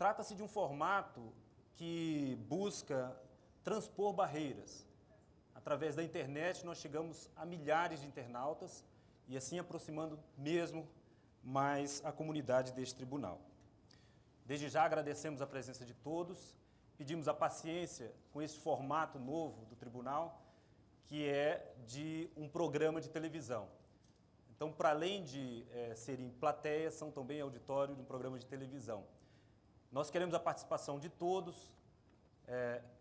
Trata-se de um formato que busca transpor barreiras. Através da internet, nós chegamos a milhares de internautas e assim aproximando mesmo mais a comunidade deste tribunal. Desde já agradecemos a presença de todos, pedimos a paciência com esse formato novo do tribunal, que é de um programa de televisão. Então, para além de serem plateias, são também auditório de um programa de televisão. Nós queremos a participação de todos,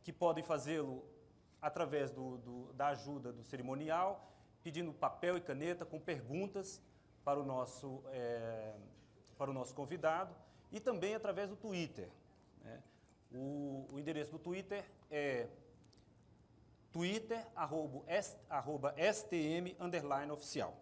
que podem fazê-lo através da ajuda do cerimonial, pedindo papel e caneta com perguntas para o nosso convidado, e também através do Twitter. O endereço do Twitter é twitter@stm_oficial.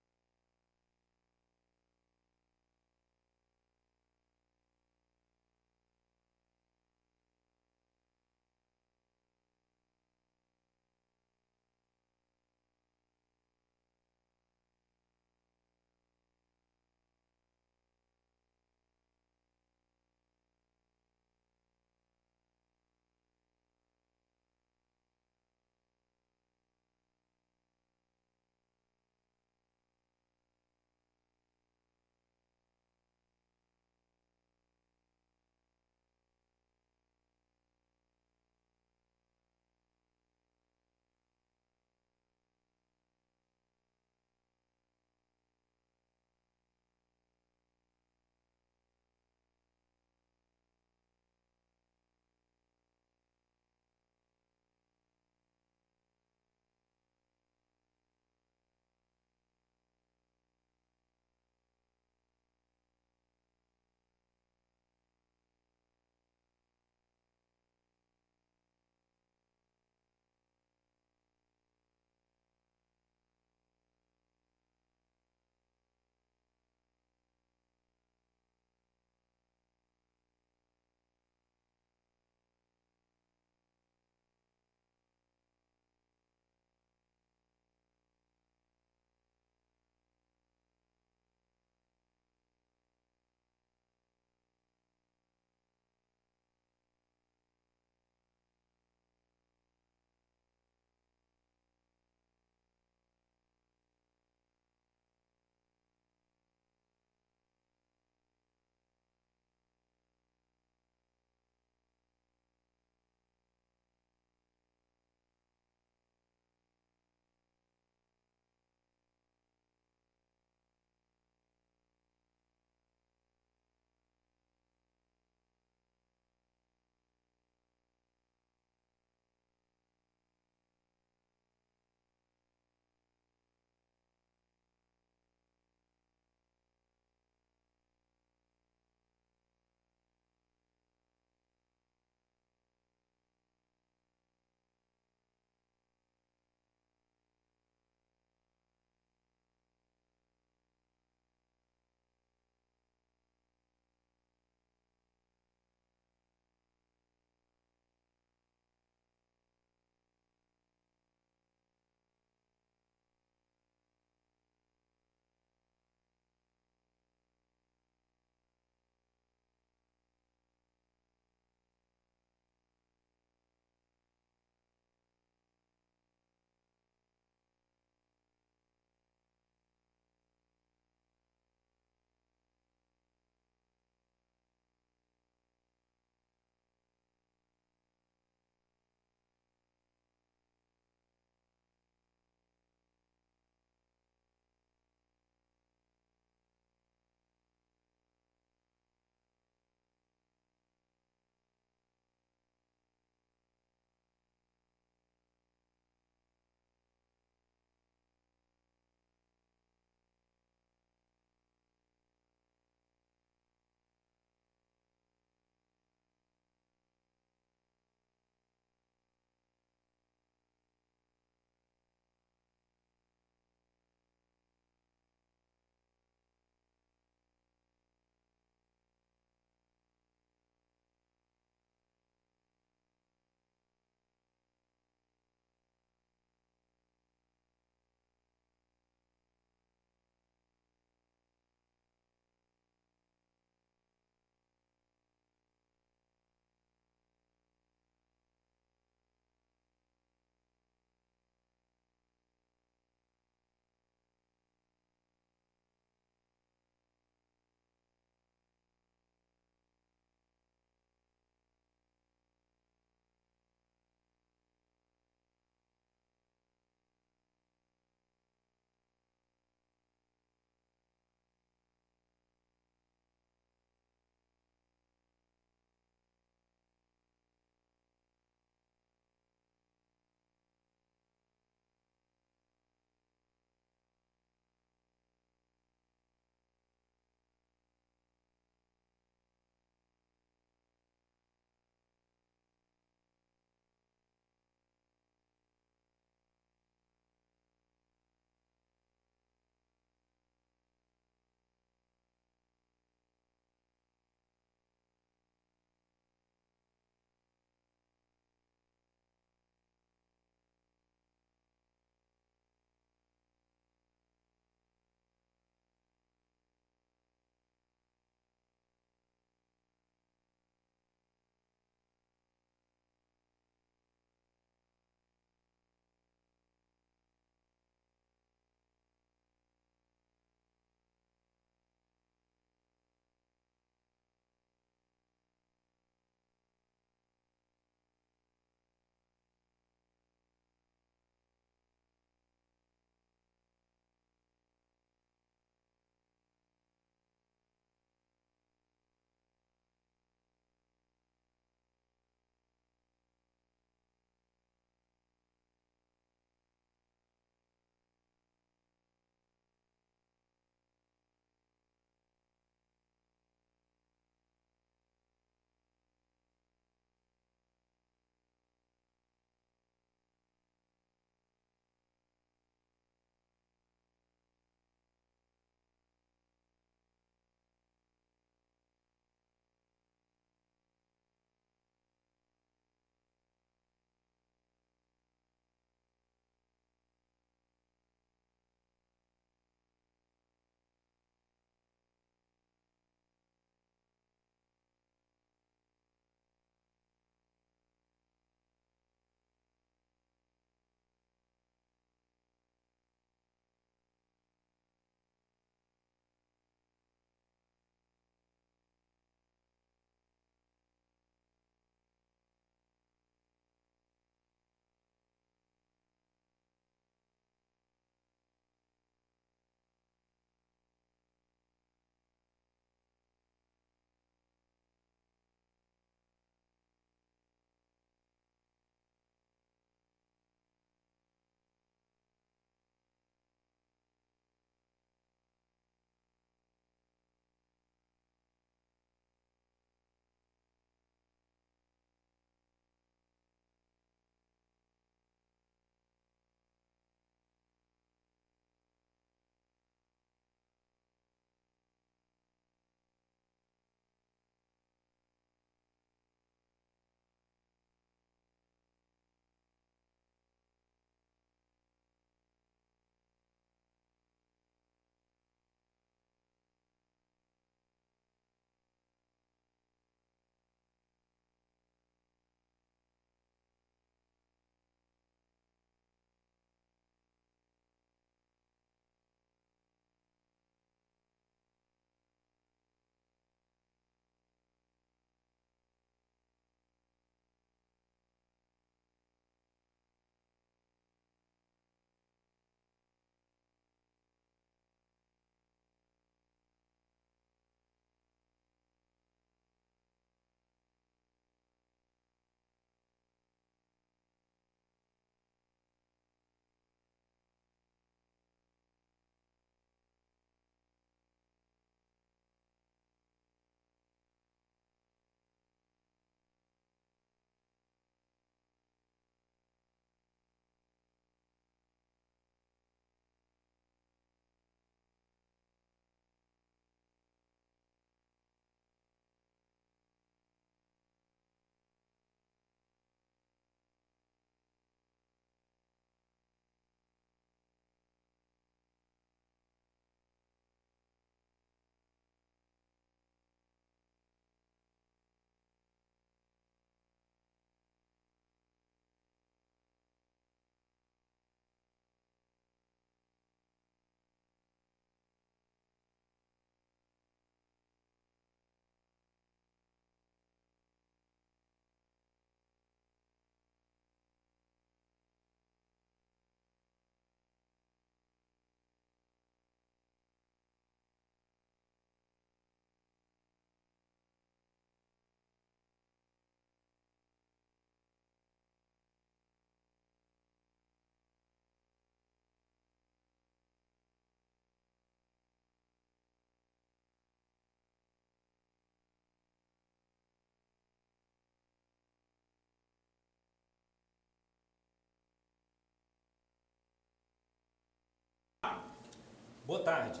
Boa tarde,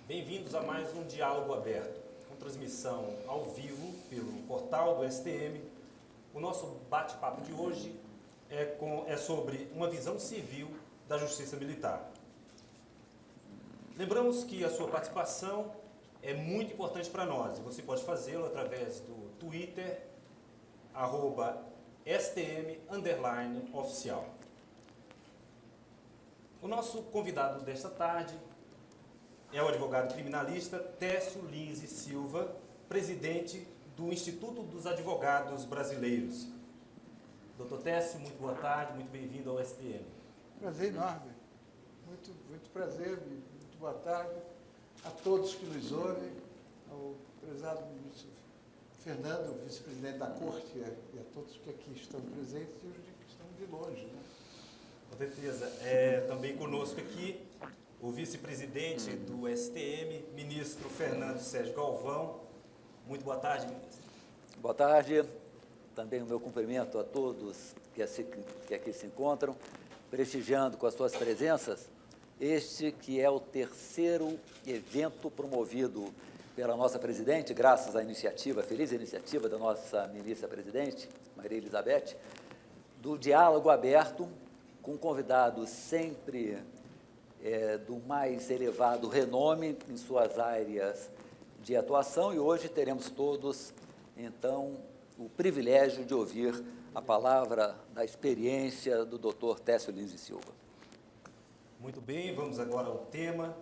bem-vindos a mais um Diálogo Aberto, com transmissão ao vivo pelo portal do STM. O nosso bate-papo de hoje é sobre uma visão civil da Justiça Militar. Lembramos que a sua participação é muito importante para nós e você pode fazê-lo através do Twitter, @STM_oficial. O nosso convidado desta tarde é o advogado criminalista Técio Lins e Silva, presidente do Instituto dos Advogados Brasileiros. Doutor Técio, muito boa tarde, muito bem-vindo ao STM. Prazer enorme, muito prazer, muito boa tarde a todos que nos ouvem, ao prezado ministro Fernando, vice-presidente da Corte, e a todos que aqui estão presentes e os que estão de longe. Né? Com certeza. Também conosco aqui o vice-presidente do STM, ministro Fernando Sérgio Galvão. Muito boa tarde, ministro. Boa tarde. Também o meu cumprimento a todos que aqui se encontram, prestigiando com as suas presenças este que é o terceiro evento promovido pela nossa presidente, graças à iniciativa, feliz iniciativa da nossa ministra-presidente, Maria Elizabeth, do diálogo aberto, com convidados sempre do mais elevado renome em suas áreas de atuação, e hoje teremos todos, então, o privilégio de ouvir a palavra da experiência do Dr. Técio Lins e Silva. Muito bem, vamos agora ao tema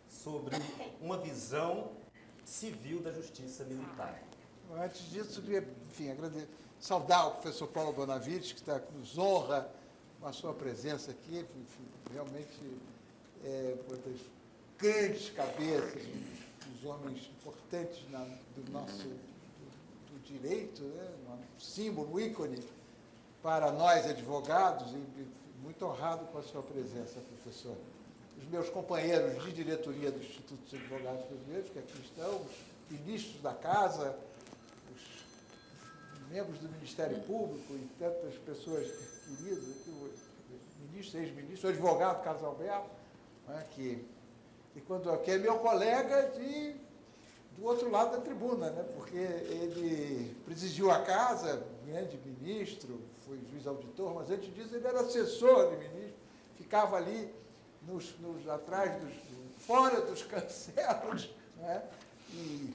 sobre uma visão civil da Justiça Militar. Antes disso, queria, saudar o professor Paulo Bonavides, que nos honra com a sua presença aqui, realmente uma das grandes cabeças, dos homens importantes do nosso direito, né? Um símbolo, um ícone para nós advogados, e muito honrado com a sua presença, professor. Os meus companheiros de diretoria do Instituto dos Advogados Brasileiros, que aqui estão, os ministros da Casa, os membros do Ministério Público e tantas pessoas queridas, ministro, ex-ministro, o advogado Carlos Alberto, né, que é meu colega do outro lado da tribuna, né, porque ele presidiu a Casa, grande ministro, foi juiz auditor, mas antes disso ele era assessor de ministro, ficava ali fora dos cancelos, né? E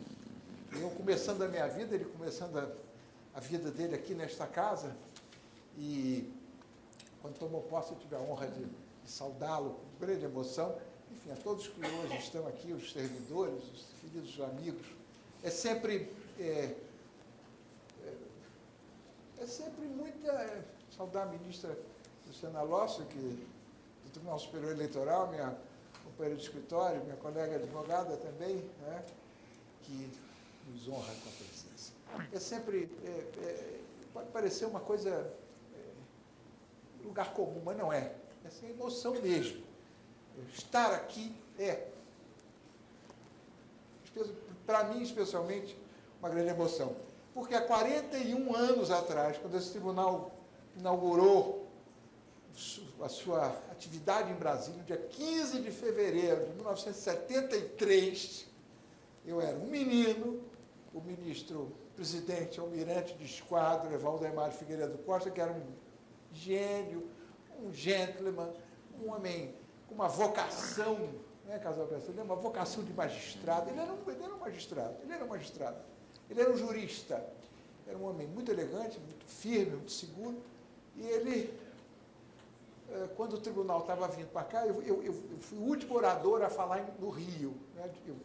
eu começando a minha vida, ele começando a vida dele aqui nesta casa, e quando tomou posse eu tive a honra de saudá-lo com grande emoção. Enfim, a todos que hoje estão aqui, os servidores, os queridos amigos, é sempre muita... saudar a ministra Luciana Losso, do Tribunal Superior Eleitoral, minha companheira de escritório, minha colega advogada também, né, que nos honra com a presença. É sempre... pode parecer uma coisa... lugar comum, mas não é. Essa é emoção mesmo. Estar aqui para mim, especialmente, uma grande emoção. Porque há 41 anos atrás, quando esse tribunal inaugurou a sua atividade em Brasília, no dia 15 de fevereiro de 1973, eu era um menino, o ministro presidente almirante de esquadra, Valdemar Figueiredo Costa, que era um gênio, um gentleman, um homem com uma vocação, né, Casal Brasileiro, uma vocação de magistrado. Ele era um magistrado, ele era um jurista, era um homem muito elegante, muito firme, muito seguro, e ele, quando o tribunal estava vindo para cá, eu fui o último orador a falar no Rio, né? Eu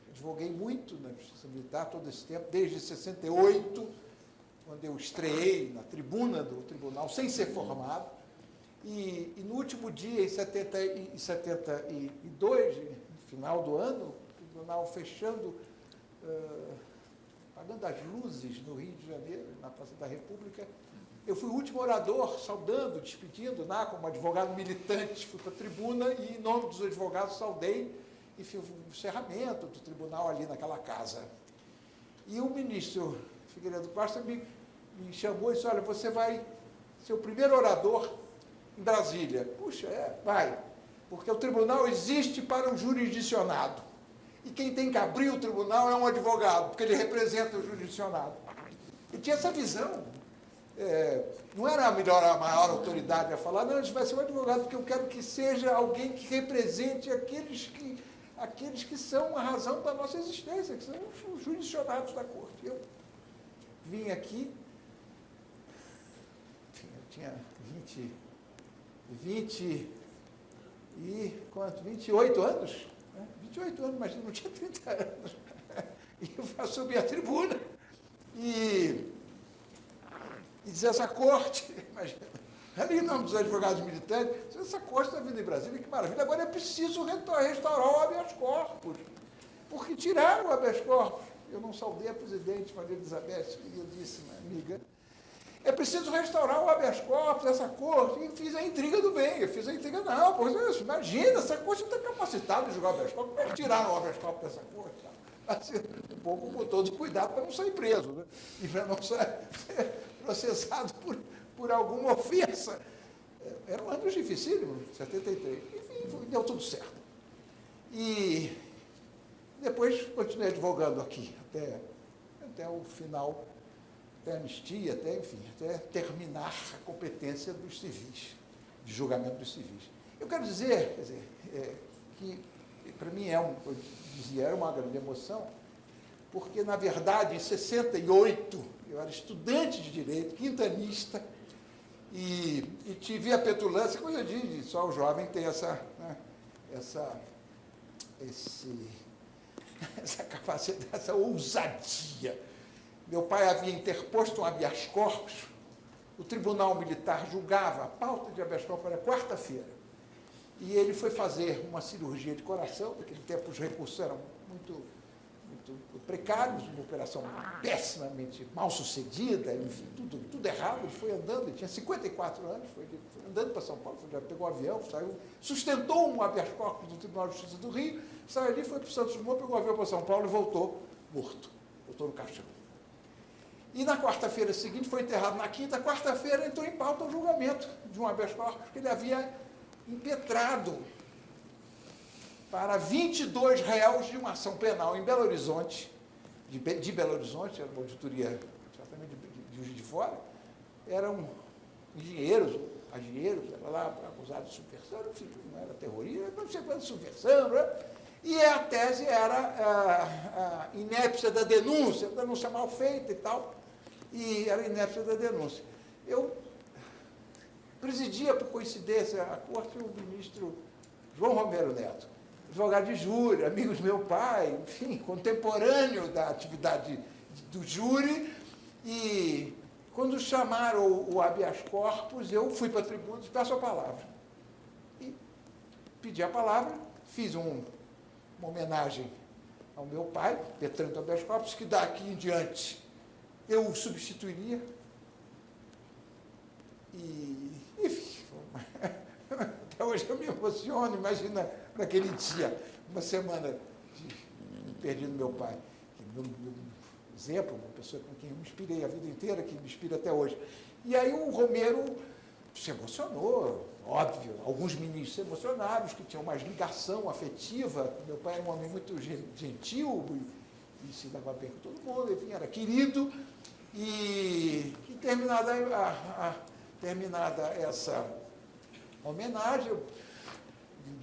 advoguei muito na Justiça Militar todo esse tempo, desde 68, quando eu estreei na tribuna do tribunal, sem ser formado, e no último dia, em 72, no final do ano, o tribunal fechando, apagando as luzes no Rio de Janeiro, na Praça da República, eu fui o último orador, saudando, despedindo, como advogado militante, fui para a tribuna e, em nome dos advogados, saudei e fiz o encerramento do tribunal ali naquela casa. E o ministro Figueiredo Costa me chamou e disse, olha, você vai ser o primeiro orador em Brasília. Puxa, vai. Porque o tribunal existe para o jurisdicionado. E quem tem que abrir o tribunal é um advogado, porque ele representa o jurisdicionado. E tinha essa visão. Não era a maior autoridade a falar, não, a gente vai ser um advogado, porque eu quero que seja alguém que represente aqueles que são a razão da nossa existência, que são os jurisdicionados da corte. Eu vim aqui, eu tinha 28 anos, né? 28 anos, mas eu não tinha 30 anos. E eu subi a tribuna e dizer essa corte, imagina, ali em nome dos advogados militantes, essa corte está vindo em Brasília, que maravilha, agora é preciso restaurar o habeas corpus, porque tiraram o habeas corpus. Eu não saudei a presidente Maria Elizabeth, queridíssima amiga. É preciso restaurar o habeas corpus, essa corte, e fiz a intriga do bem, eu fiz a intriga, não, pois é isso, imagina, essa corte não está capacitada de julgar o habeas corpus, como é que tiraram o habeas corpus dessa corte? Assim, um pouco com todo cuidado para não sair preso, né? E para não ser processado por alguma ofensa. Era um ano dificílimo, 73. Enfim, deu tudo certo. E depois continuei advogando aqui, até o final, até a anistia, até terminar a competência dos civis, de julgamento dos civis. Eu quero dizer, que para mim era uma grande emoção, porque, na verdade, em 68, eu era estudante de Direito, quintanista, e tive a petulância, coisa de só o jovem tem essa capacidade, essa ousadia. Meu pai havia interposto um habeas corpus, o Tribunal Militar julgava, a pauta de habeas corpus era quarta-feira, e ele foi fazer uma cirurgia de coração, naquele tempo os recursos eram muito precários, uma operação pessimamente mal sucedida, enfim, tudo errado. Ele foi andando, ele tinha 54 anos, foi andando para São Paulo, pegou um avião, saiu, sustentou um habeas corpus do Tribunal de Justiça do Rio, saiu ali, foi para o Santos Dumont, pegou um avião para São Paulo e voltou morto, voltou no caixão. E na quarta-feira seguinte, foi enterrado na quinta, quarta-feira entrou em pauta o julgamento de um habeas corpus que ele havia impetrado para 22 réus de uma ação penal em Belo Horizonte, de Belo Horizonte, era uma auditoria certamente de Juiz de Fora, eram engenheiros, era lá acusado de subversão, enfim, não era terrorista, não sei quanto de subversão, né? E a tese era a inépcia da denúncia mal feita e tal, e era a inépcia da denúncia. Eu presidia, por coincidência, a corte o ministro João Romero Neto, advogado de júri, amigo do meu pai, enfim, contemporâneo da atividade do júri, e quando chamaram o habeas corpus, eu fui para a tribuna e peço a palavra. E pedi a palavra, fiz uma homenagem ao meu pai, petrando o habeas corpus, que daqui em diante eu o substituiria. E, enfim, até hoje eu me emociono, imagina naquele dia, uma semana de perdido meu pai, meu exemplo, uma pessoa com quem eu me inspirei a vida inteira, que me inspira até hoje. E aí o Romero se emocionou, óbvio, alguns ministros se emocionaram, os que tinham mais ligação afetiva. Meu pai era um homem muito gentil e se dava bem com todo mundo, enfim, era querido. E terminada essa homenagem, eu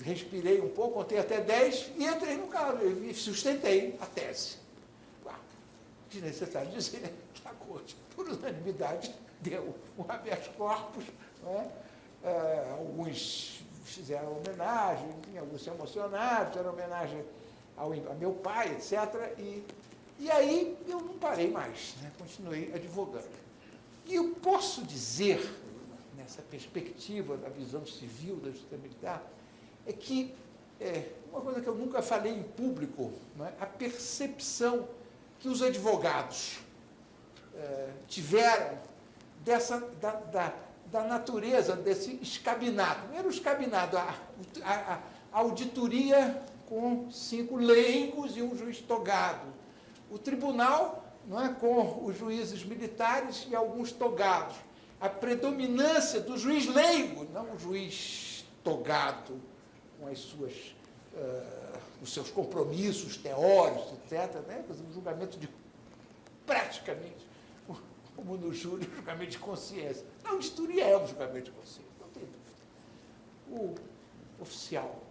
respirei um pouco, contei até 10 e entrei no carro e sustentei a tese. Desnecessário dizer que a corte, por unanimidade, deu um habeas corpus, né? Alguns fizeram homenagem, alguns se emocionaram, fizeram homenagem a meu pai, etc. E aí eu não parei mais, né? Continuei advogando. E eu posso dizer, nessa perspectiva da visão civil da justiça militar, é que uma coisa que eu nunca falei em público, né? A percepção que os advogados tiveram da natureza desse escabinado. Não era o escabinado, a auditoria com 5 leigos e um juiz togado. O tribunal, não é, com os juízes militares e alguns togados. A predominância do juiz leigo, não o juiz togado, os seus compromissos teóricos, etc., né? Um julgamento de praticamente, como no júri, um julgamento de consciência. Na auditoria é um julgamento de consciência, não tem dúvida. O oficial,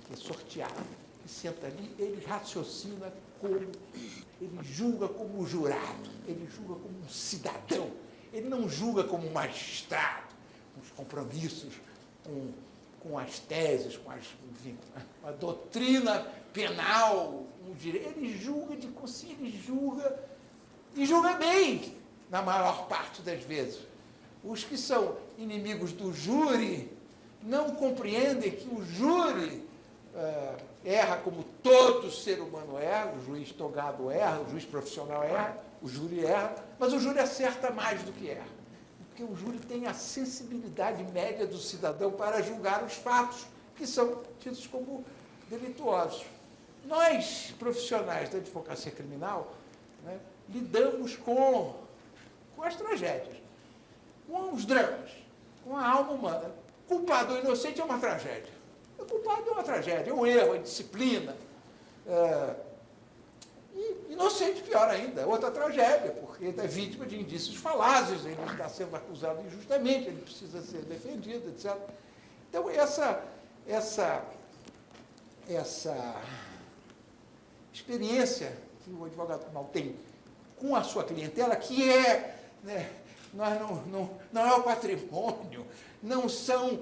que é sorteado, que senta ali, ele raciocina ele julga como um jurado, ele julga como um cidadão, ele não julga como um magistrado, com os compromissos, com as teses, enfim, com a doutrina penal, ele julga de consciência, ele julga, e julga bem, na maior parte das vezes. Os que são inimigos do júri não compreendem que o júri erra como todo ser humano erra, o juiz togado erra, o juiz profissional erra, o júri erra, mas o júri acerta mais do que erra. Porque o júri tem a sensibilidade média do cidadão para julgar os fatos que são tidos como delituosos. Nós, profissionais da advocacia criminal, né, lidamos com as tragédias, com os dramas, com a alma humana. Culpado ou inocente é uma tragédia. O culpado é uma tragédia, é um erro, é disciplina. E inocente, pior ainda, é outra tragédia, porque é vítima de indícios falazes, ele está sendo acusado injustamente, ele precisa ser defendido, etc. Então, essa experiência que o advogado criminal tem com a sua clientela, que é, né, não é o patrimônio, não são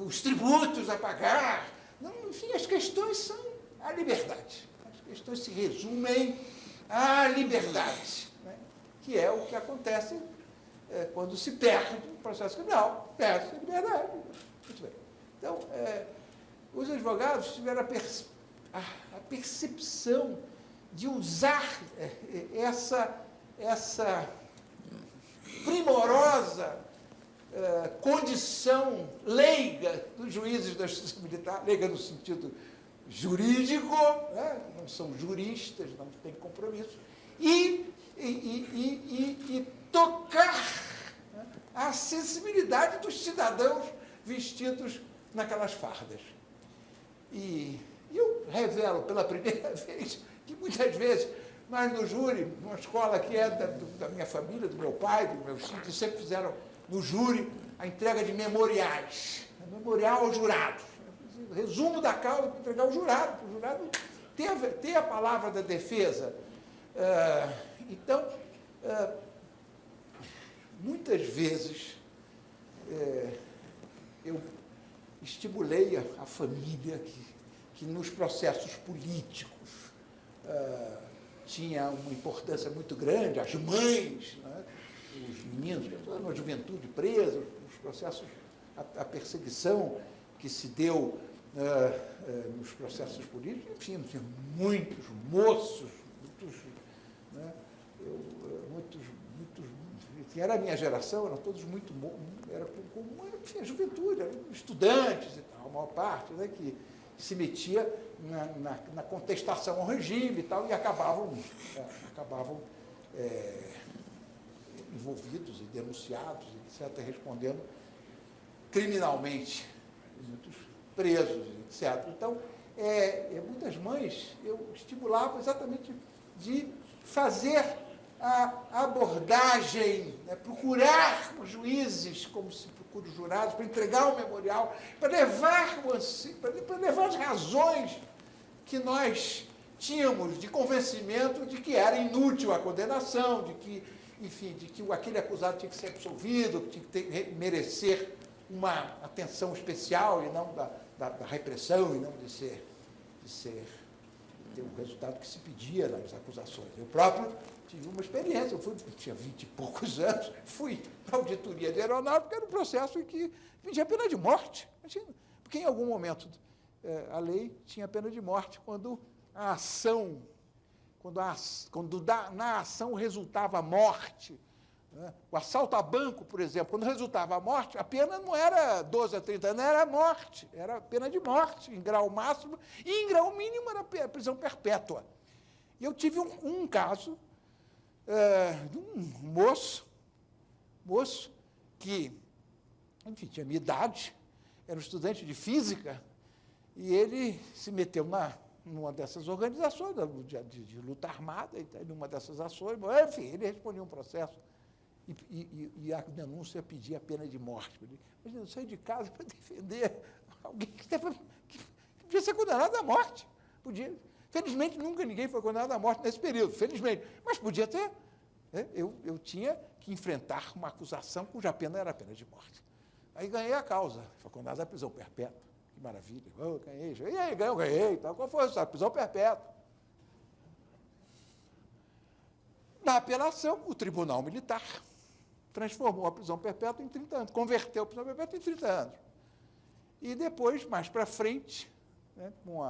os tributos a pagar, não, enfim, as questões são a liberdade. As questões se resumem à liberdade, né, que é o que acontece quando se perde o processo criminal, perde a liberdade. Muito bem. Então, os advogados tiveram a percepção de usar essa primorosa condição leiga dos juízes da justiça militar, leiga no sentido jurídico, né, não são juristas, não têm compromisso, e tocar, né, a sensibilidade dos cidadãos vestidos naquelas fardas. E eu revelo pela primeira vez que muitas vezes nós no júri, numa escola que é da minha família, do meu pai, dos meus filhos, que sempre fizeram no júri a entrega de memoriais, memorial aos jurados, resumo da causa para entregar ao jurado, para o jurado ter a palavra da defesa. Então, muitas vezes eu estimulei a família que nos processos políticos tinha uma importância muito grande, as mães, né, os meninos, a juventude presa, os processos, a perseguição que se deu nos processos políticos, enfim, tinha muitos moços, que era a minha geração, eram todos muito, era a juventude, eram estudantes e tal, a maior parte, né, que se metia na contestação ao regime e tal, e acabavam envolvidos e denunciados, etc., respondendo criminalmente, muitos presos, etc. Então, muitas mães eu estimulava exatamente de fazer a abordagem, né, procurar os juízes, como se procura os jurados, para entregar o memorial, para levar as razões que nós tínhamos de convencimento de que era inútil a condenação, de que, enfim, de que aquele acusado tinha que ser absolvido, tinha que merecer uma atenção especial e não da repressão, e não de ter o resultado que se pedia nas acusações. Eu próprio tive uma experiência, eu tinha 20 e poucos anos, fui para a auditoria de aeronáutica, era um processo em que pedia pena de morte. Porque em algum momento a lei tinha pena de morte quando a ação, na ação resultava a morte. Né? O assalto a banco, por exemplo, quando resultava a morte, a pena não era 12 a 30 anos, era morte, era pena de morte, em grau máximo, e em grau mínimo era prisão perpétua. E eu tive um caso de um moço que, enfim, tinha minha idade, era um estudante de física, e ele se meteu numa dessas organizações de luta armada, numa dessas ações, enfim, ele respondia um processo, e a denúncia pedia a pena de morte. Mas eu saí de casa para defender alguém que podia ser condenado à morte. Podia. Felizmente, nunca ninguém foi condenado à morte nesse período, felizmente, mas podia ter. Eu tinha que enfrentar uma acusação cuja pena era a pena de morte. Aí ganhei a causa, foi condenado à prisão perpétua. Que maravilha, eu ganhei. E aí, ganhei, tal. Qual foi a prisão perpétua? Na apelação, o Tribunal Militar transformou a prisão perpétua em 30 anos, converteu a prisão perpétua em 30 anos. E depois, mais para frente, né, com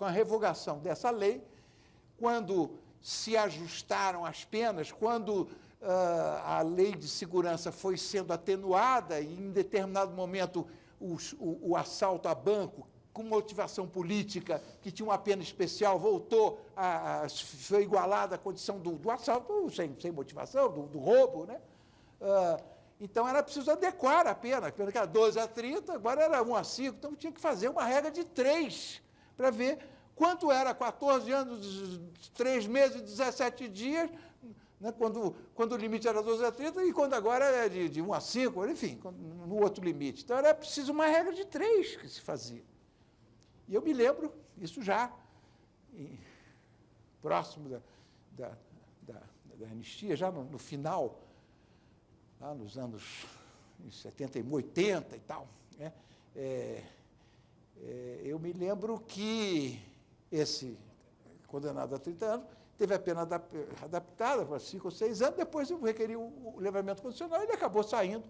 a revogação dessa lei, quando se ajustaram as penas, quando a lei de segurança foi sendo atenuada e, em determinado momento, o assalto a banco, com motivação política, que tinha uma pena especial, voltou foi igualada à condição do assalto sem motivação, do roubo, né? Então, era preciso adequar a pena que era 12 a 30, agora era 1 a 5, então tinha que fazer uma regra de 3, para ver quanto era 14 anos, 3 meses e 17 dias, né, quando o limite era 12 a 30, e quando agora é de 1 a 5, enfim, no outro limite. Então, era preciso uma regra de 3 que se fazia. E eu me lembro, isso já próximo da anistia, já no final, lá nos anos 70, 80 e tal, né? Eu me lembro que esse condenado a 30 anos teve a pena adaptada para 5 ou 6 anos, depois eu requeri o livramento condicional, ele acabou saindo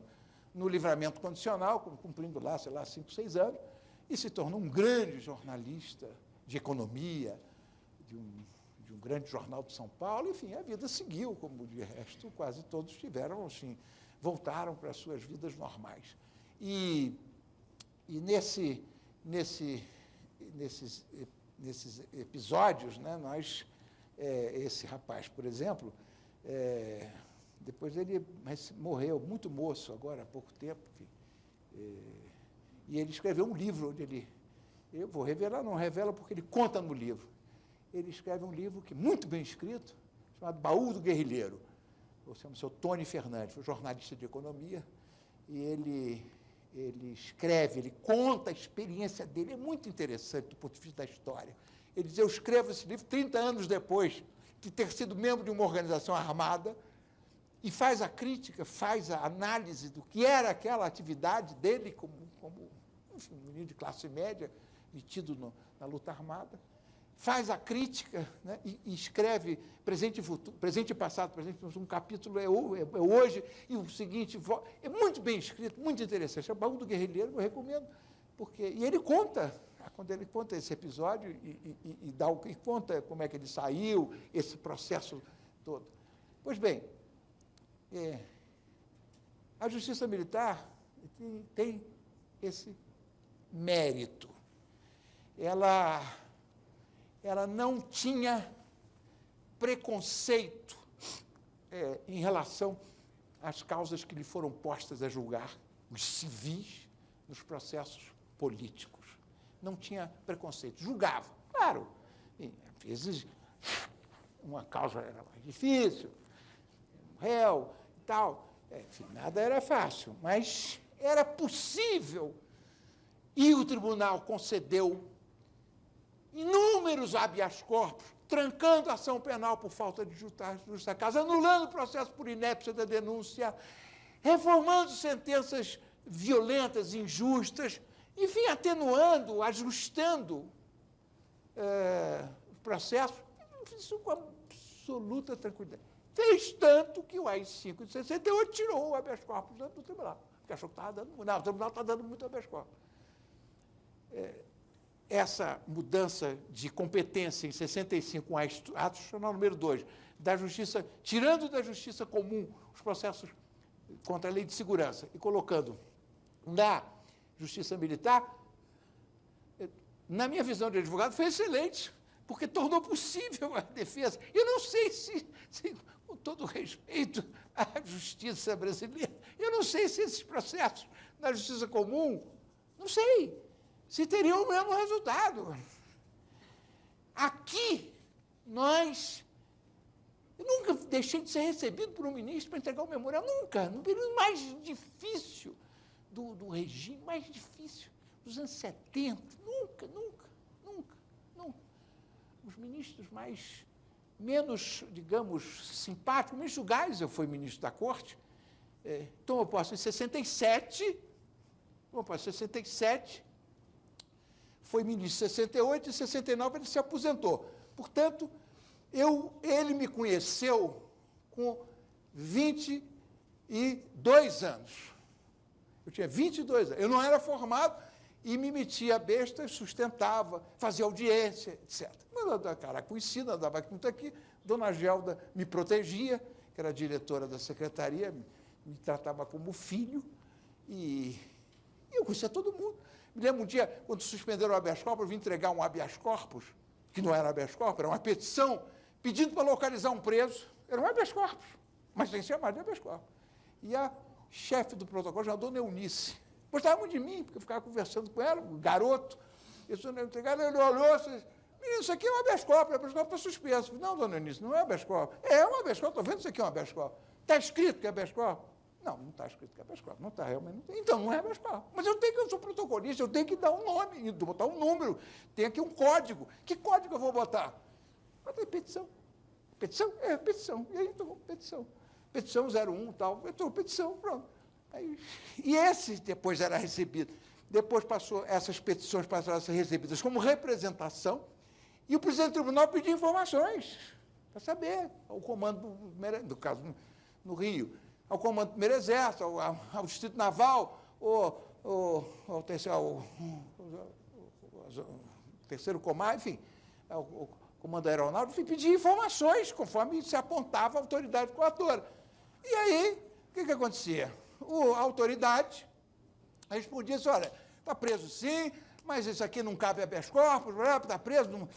no livramento condicional, cumprindo lá, sei lá, 5, 6 anos, e se tornou um grande jornalista de economia, de um grande jornal de São Paulo. Enfim, a vida seguiu, como de resto quase todos tiveram, assim, voltaram para as suas vidas normais. E nesses episódios, né, esse rapaz, por exemplo, depois ele morreu muito moço, agora há pouco tempo, e ele escreveu um livro onde eu vou revelar, não revela porque ele conta no livro. Ele escreve um livro que muito bem escrito, chamado Baú do Guerrilheiro. O seu Tony Fernandes, foi jornalista de economia, e ele escreve, ele conta a experiência dele, é muito interessante do ponto de vista da história. Ele diz, eu escrevo esse livro 30 anos depois de ter sido membro de uma organização armada, e faz a crítica, faz a análise do que era aquela atividade dele como enfim, um menino de classe média, metido na luta armada, faz a crítica, né, e escreve presente e futuro, presente e passado, um capítulo é hoje, e o seguinte, é muito bem escrito, muito interessante. É o Baú do Guerrilheiro, eu recomendo, e ele conta, quando ele conta esse episódio, e conta como é que ele saiu, esse processo todo. Pois bem, a Justiça Militar tem esse mérito. Ela não tinha preconceito em relação às causas que lhe foram postas a julgar, os civis, nos processos políticos. Não tinha preconceito, julgava. Claro, às vezes uma causa era mais difícil, um réu e tal, enfim, nada era fácil, mas era possível. E o tribunal concedeu inúmeros habeas corpus, trancando a ação penal por falta de justa causa, anulando o processo por inépcia da denúncia, reformando sentenças violentas, injustas, enfim, atenuando, ajustando o processo, isso com absoluta tranquilidade. Fez tanto que o AI-5 de 68 tirou o habeas corpus do tribunal, porque achou que estava dando... Não, o tribunal está dando muito habeas corpus. Essa mudança de competência em 65, com a ato institucional número 2, da justiça, tirando da justiça comum os processos contra a lei de segurança e colocando na justiça militar, na minha visão de advogado, foi excelente, porque tornou possível a defesa. Eu não sei se com todo respeito à justiça brasileira, eu não sei se esses processos na justiça comum, não sei, se teriam o mesmo resultado. Aqui, eu nunca deixei de ser recebido por um ministro para entregar o memorial, nunca, no período mais difícil do regime, mais difícil, dos anos 70, nunca. Os ministros menos, digamos, simpáticos, o ministro Geisel foi ministro da Corte, tomou posse em 67, foi ministro em 68, e em 69 ele se aposentou. Portanto, ele me conheceu com 22 anos. Eu tinha 22 anos. Eu não era formado e me metia a besta, sustentava, fazia audiência, etc. Mas eu era cara conhecida, andava muito aqui. Dona Gelda me protegia, que era diretora da secretaria, me tratava como filho, e eu conhecia todo mundo. Me lembro um dia, quando suspenderam o habeas corpus, eu vim entregar um habeas corpus, que não era habeas corpus, era uma petição, pedindo para localizar um preso. Era um habeas corpus, mas sem chamar de habeas corpus. E a chefe do protocolo, já a dona Eunice, gostava muito de mim, porque eu ficava conversando com ela, um garoto. Eu sou entregado, ele olhou, menino, isso aqui é um habeas corpus, o habeas corpus está suspenso. Não, dona Eunice, não é habeas corpus. É um habeas corpus, estou vendo isso aqui é um habeas corpus. Está escrito que é habeas corpus? Não, não está escrito que é habeas corpus, não está, realmente não tem. Então, não é habeas corpus. Mas eu sou protocolista, eu tenho que dar um nome, botar um número, tem aqui um código. Que código eu vou botar? Botei petição. Petição? É, petição. E aí, então, petição. Petição 01 e tal. Então, petição, pronto. Aí, e esse depois era recebido. Depois essas petições passaram a ser recebidas como representação, e o presidente do tribunal pediu informações para saber, ao comando, no caso, no Rio, ao comando do primeiro exército, ao Distrito Naval, ao terceiro comando, enfim, ao comando aeronáutico, enfim, pedir informações, conforme se apontava a autoridade coatora. E aí, o que acontecia? A autoridade respondia assim, olha, está preso sim, mas isso aqui não cabe habeas corpus, está preso, não,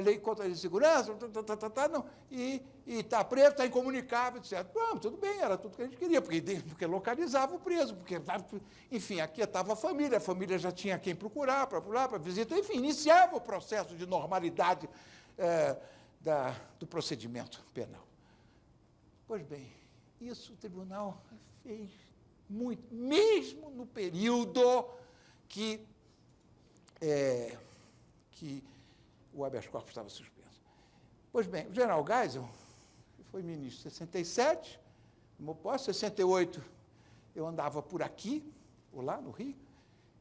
lei contra a segurança, não, e está preso, está incomunicável, etc. Bom, tudo bem, era tudo que a gente queria, porque localizava o preso, porque, enfim, aqui estava a família já tinha quem procurar, para visitar, enfim, iniciava o processo de normalidade do procedimento penal. Pois bem, isso o tribunal fez muito, mesmo no período que o habeas corpus estava suspenso. Pois bem, o general Geisel foi ministro em 67, tomou posse, em 68 eu andava por aqui, ou lá no Rio,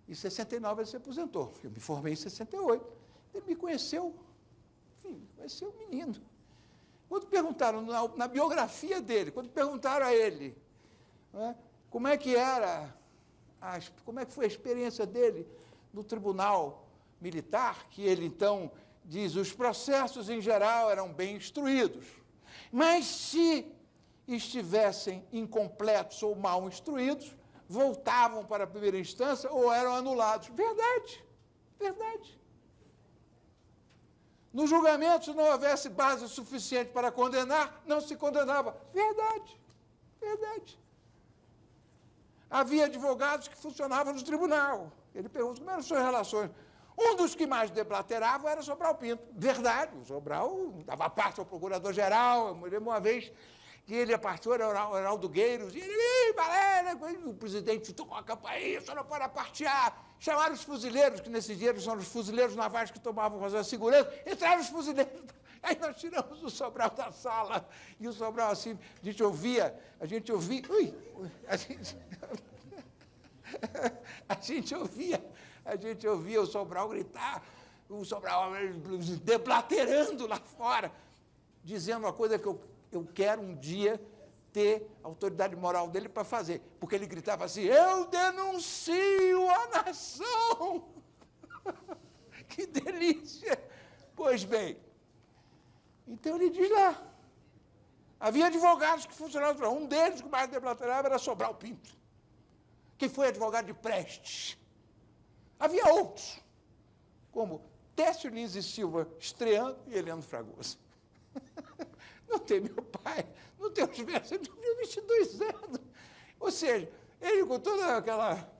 e em 69 ele se aposentou. Eu me formei em 68. Ele me conheceu, enfim, conheceu o menino. Quando perguntaram, na biografia dele, quando perguntaram a ele, como é que foi a experiência dele no tribunal militar, que ele, então, diz, os processos, em geral, eram bem instruídos, mas se estivessem incompletos ou mal instruídos, voltavam para a primeira instância ou eram anulados. Verdade. No julgamento, se não houvesse base suficiente para condenar, não se condenava. Verdade. Havia advogados que funcionavam no tribunal. Ele pergunta como eram suas relações. Um dos que mais deblaterava era Sobral Pinto. Verdade, o Sobral dava parte ao procurador-geral. Eu me lembro uma vez que ele apartou, era o Heraldo Gueiros, e ele, Valéria, o presidente tocou a campainha, só não pode apartear. Chamaram os fuzileiros, que nesses dias são os fuzileiros navais que tomavam fazer a segurança, entraram os fuzileiros. Aí nós tiramos o Sobral da sala, e o Sobral assim, a gente ouvia, o Sobral gritar, o Sobral deblaterando lá fora, dizendo uma coisa que eu quero um dia ter a autoridade moral dele para fazer, porque ele gritava assim, eu denuncio a nação! Que delícia! Pois bem, então ele diz lá, havia advogados que funcionavam, um deles que mais deblaterava era Sobral Pinto, que foi advogado de Prestes. Havia outros, como Técio Lins e Silva estreando e Heleno Fragoso. Não tem meu pai, não tem os versos, eu tinha 22 anos. Ou seja, Ele, com toda aquela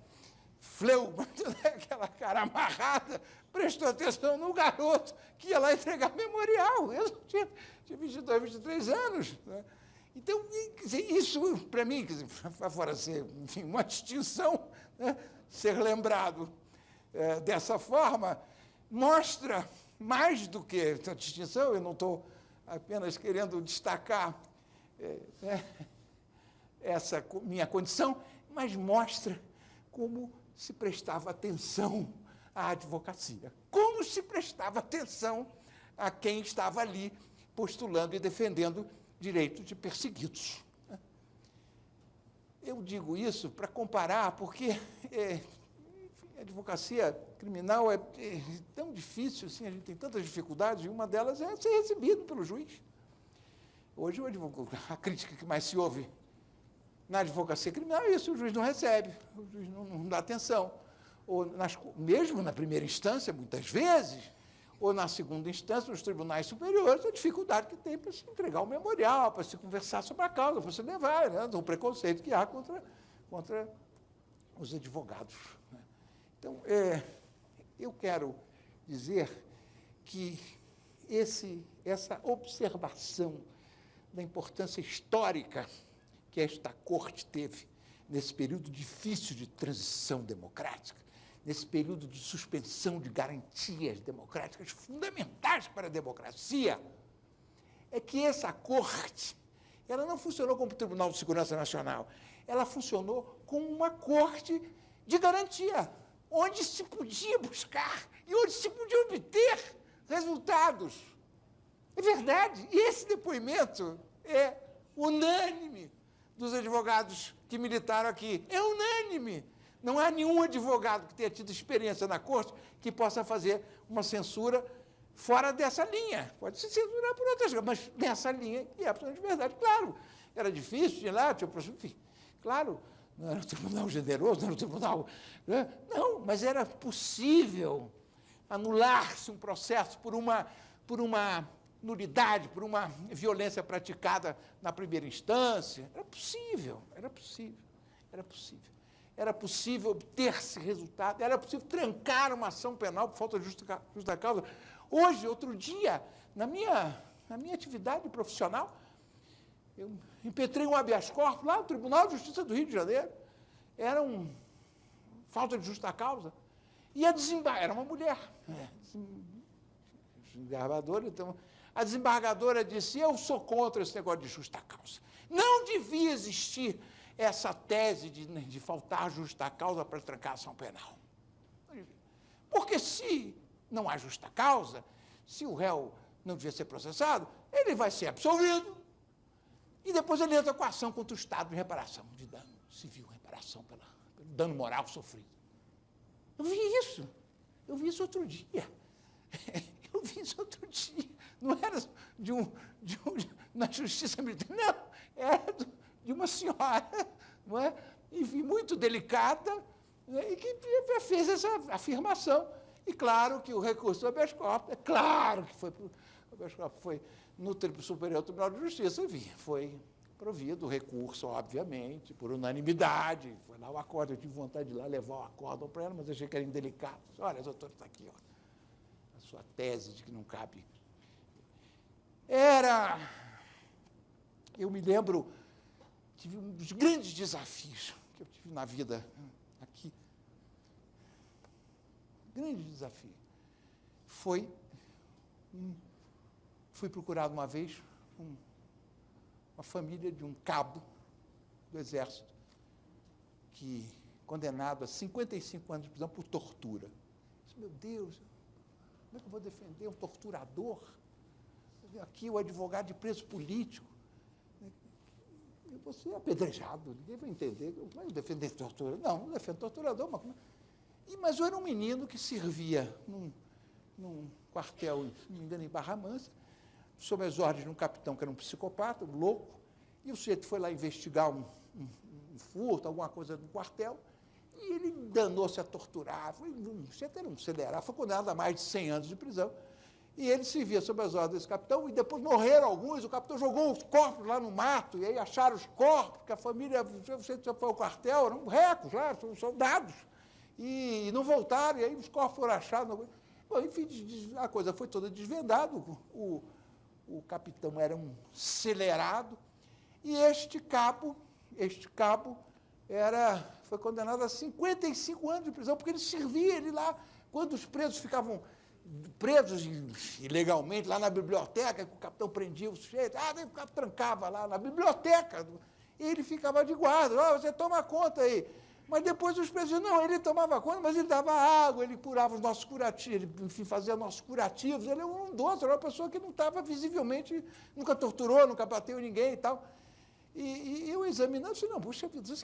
fleuma, toda aquela cara amarrada, prestou atenção no garoto que ia lá entregar memorial. Eu tinha 22, 23 anos. Né? Então, isso, para mim, fora ser, enfim, uma distinção, né? Ser lembrado dessa forma, mostra mais do que essa distinção, eu não estou apenas querendo destacar essa minha condição, mas mostra como se prestava atenção à advocacia, como se prestava atenção a quem estava ali postulando e defendendo direitos de perseguidos. Eu digo isso para comparar, porque a advocacia criminal é tão difícil, assim, a gente tem tantas dificuldades, e uma delas é ser recebido pelo juiz. Hoje, a crítica que mais se ouve na advocacia criminal é isso: o juiz não recebe, o juiz não dá atenção. Ou mesmo na primeira instância, muitas vezes, ou na segunda instância, nos tribunais superiores, a dificuldade que tem para se entregar o memorial, para se conversar sobre a causa, para se levar, né, do preconceito que há contra os advogados. Né? Então, eu quero dizer que essa observação da importância histórica que esta corte teve nesse período difícil de transição democrática, nesse período de suspensão de garantias democráticas fundamentais para a democracia, é que essa corte, ela não funcionou como Tribunal de Segurança Nacional, ela funcionou como uma corte de garantia, onde se podia buscar e onde se podia obter resultados. É verdade, e esse depoimento é unânime dos advogados que militaram aqui, é unânime. Não há nenhum advogado que tenha tido experiência na corte que possa fazer uma censura fora dessa linha. Pode se censurar por outras coisas, mas nessa linha que é absolutamente verdade. Claro, era difícil, tinha lá, enfim, claro, não era um tribunal generoso, não era um tribunal... Né? Não, mas era possível anular-se um processo por uma nulidade, por uma violência praticada na primeira instância. Era possível, era possível, era possível. Era possível obter-se resultado, era possível trancar uma ação penal por falta de justa causa. Hoje, outro dia, na minha atividade profissional, eu impetrei um habeas corpus lá no Tribunal de Justiça do Rio de Janeiro. Era falta de justa causa. E era uma mulher, desembargadora, então, a desembargadora disse: eu sou contra esse negócio de justa causa. Não devia existir essa tese de faltar justa causa para trancar a ação penal. Porque se não há justa causa, se o réu não devia ser processado, ele vai ser absolvido e depois ele entra com a ação contra o Estado de reparação de dano civil, reparação pelo dano moral sofrido. Eu vi isso outro dia. Eu vi isso outro dia. Não era na justiça militar, não, era de uma senhora, não é? Enfim, muito delicada, né? E que fez essa afirmação. E claro que o recurso do habeas corpus, é claro que foi o habeas corpus foi no Superior Tribunal de Justiça, enfim, foi provido o recurso, obviamente, por unanimidade. Foi lá o acórdão, eu tive vontade de ir lá levar o acórdão para ela, mas achei que era indelicado. Olha, doutor, está aqui, ó, a sua tese de que não cabe. Eu me lembro, tive um dos grandes desafios que eu tive na vida aqui. Grande desafio. Fui procurado uma vez uma família de um cabo do Exército, condenado a 55 anos de prisão por tortura. Eu disse: meu Deus, como é que eu vou defender um torturador? Aqui o advogado de preso político. Eu vou ser apedrejado, ninguém vai entender. Como é que eu defender tortura? Não defendo torturador, mas eu era um menino que servia num quartel, se não me engano, em Barra Mansa, sob as ordens de um capitão que era um psicopata, um louco, e o sujeito foi lá investigar um furto, alguma coisa no quartel, e ele danou-se a torturar. O sujeito era um acelerado, foi condenado a mais de 100 anos de prisão. E ele servia sob as ordens desse capitão, e depois morreram alguns, o capitão jogou os corpos lá no mato, e aí acharam os corpos, que a família, você foi ao quartel, eram recos lá, são soldados, e não voltaram, e aí os corpos foram achados. Bom, enfim, a coisa foi toda desvendada, o capitão era um acelerado, e este cabo foi condenado a 55 anos de prisão, porque ele servia, ele lá, quando os presos ficavam presos ilegalmente, lá na biblioteca, que o capitão prendia o sujeito, o capitão trancava lá na biblioteca, e ele ficava de guarda, você toma conta aí. Mas depois os presos, não, ele tomava conta, mas ele dava água, ele curava os nossos curativos, ele, enfim, fazia nossos curativos, ele era um doce, era uma pessoa que não estava visivelmente, nunca torturou, nunca bateu ninguém e tal. E eu examinando, disse, não, puxa vida, isso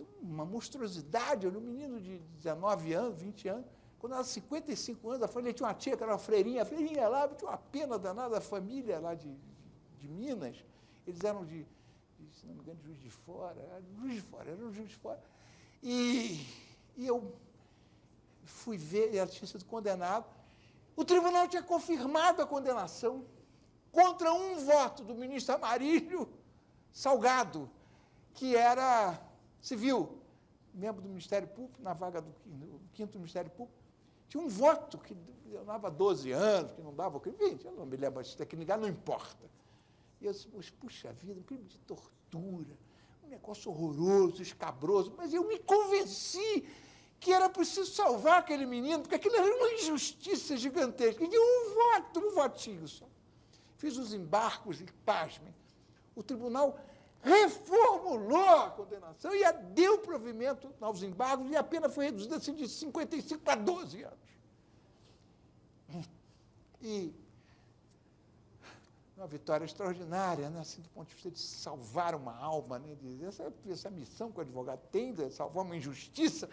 é uma monstruosidade, era um menino de 19 anos, 20 anos, quando era 55 anos, a família tinha uma tia que era uma freirinha, a freirinha lá, tinha uma pena danada, a família lá de Minas, eles eram se não me engano, de Juiz de Fora, eram Juiz de Fora. E eu fui ver, ela tinha sido condenado, o tribunal tinha confirmado a condenação contra um voto do ministro Amarílio Salgado, que era civil, membro do Ministério Público, na vaga do 5º Ministério Público, tinha um voto que dava 12 anos, que não dava, enfim, eu não me lembro disso, técnica, não importa. E eu disse, puxa vida, um crime de tortura, um negócio horroroso, escabroso, mas eu me convenci que era preciso salvar aquele menino, porque aquilo era uma injustiça gigantesca, e de um votinho só. Fiz os embargos e, pasmem, o tribunal reformulou a condenação e deu provimento aos embargos, e a pena foi reduzida assim, de 55 para 12 anos. E uma vitória extraordinária, né? Assim, do ponto de vista de salvar uma alma, né? Essa missão que o advogado tem, de salvar uma injustiça.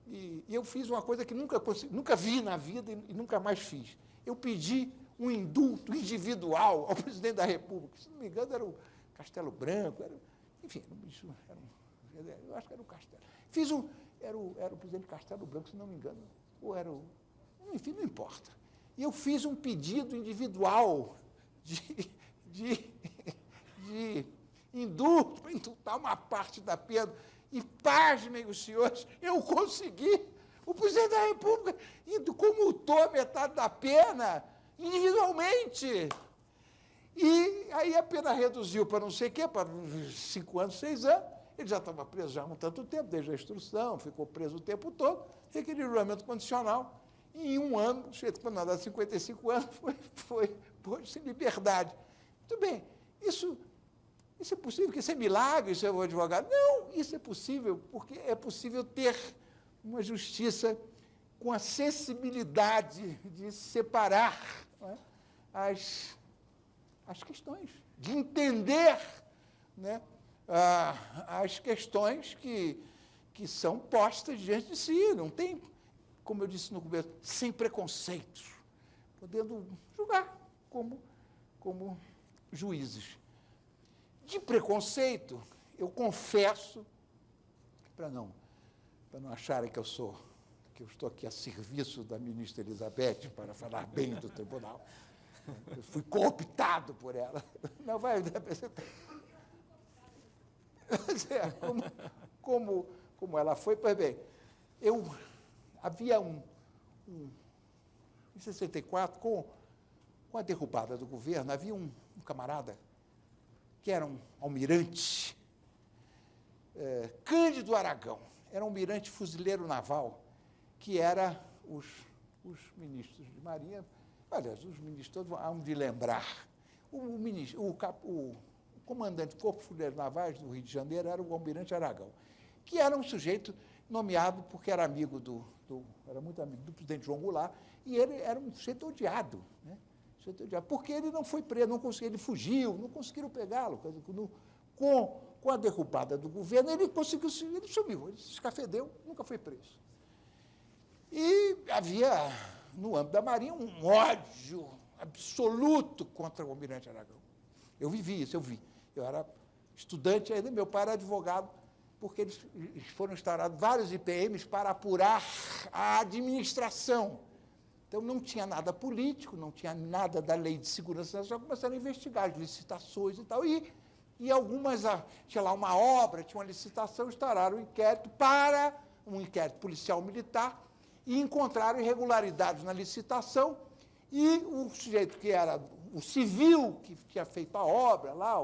E eu fiz uma coisa que nunca vi na vida e nunca mais fiz. Eu pedi um indulto individual ao presidente da República, se não me engano, era o Castelo Branco, enfim, eu acho que era o Castelo. Era o presidente Castelo Branco, se não me engano, ou era o... Enfim, não importa. E eu fiz um pedido individual de indulto, para indultar uma parte da pena, e pasmem os senhores, eu consegui. O presidente da República comutou a metade da pena individualmente. E aí a pena reduziu para não sei o quê, para 5 anos, 6 anos. Ele já estava preso já há um tanto tempo, desde a instrução, ficou preso o tempo todo, requeriu julgamento condicional. E em 1 ano, condenado a 55 anos, foi pôs-se em liberdade. Muito bem, isso é possível, que isso é milagre, isso é o advogado. Não, isso é possível, porque é possível ter uma justiça com a sensibilidade de separar, não é, as questões, de entender, né, as questões que são postas diante de si. Não tem, como eu disse no começo, sem preconceitos, podendo julgar como juízes. De preconceito, eu confesso, para não acharem que eu estou aqui a serviço da ministra Elizabeth para falar bem do tribunal, eu fui cooptado por ela. Não vai apresentar. Como ela foi, pois bem, havia em 64, com a derrubada do governo, havia um camarada que era um almirante, Cândido Aragão, era um almirante fuzileiro naval, que era os ministros de Marinha, aliás, os ministros todos hão de lembrar. O comandante do Corpo de Fuzileiros Navais do Rio de Janeiro era o almirante Aragão, que era um sujeito nomeado porque era era muito amigo do presidente João Goulart, e ele era um sujeito odiado, né? Porque ele não foi preso, ele fugiu, não conseguiram pegá-lo. Com a derrubada do governo, ele sumiu, ele se escafedeu, nunca foi preso. E havia, no âmbito da Marinha, um ódio absoluto contra o almirante Aragão. Eu vivi isso, eu era estudante ainda, meu pai era advogado, porque eles foram instaurados vários IPMs para apurar a administração Então, não tinha nada político, não tinha nada da Lei de Segurança Nacional, começaram a investigar as licitações e tal, e algumas, tinha lá uma obra, tinha uma licitação, instauraram um inquérito policial militar, e encontraram irregularidades na licitação, e o sujeito que era o civil, que tinha feito a obra lá,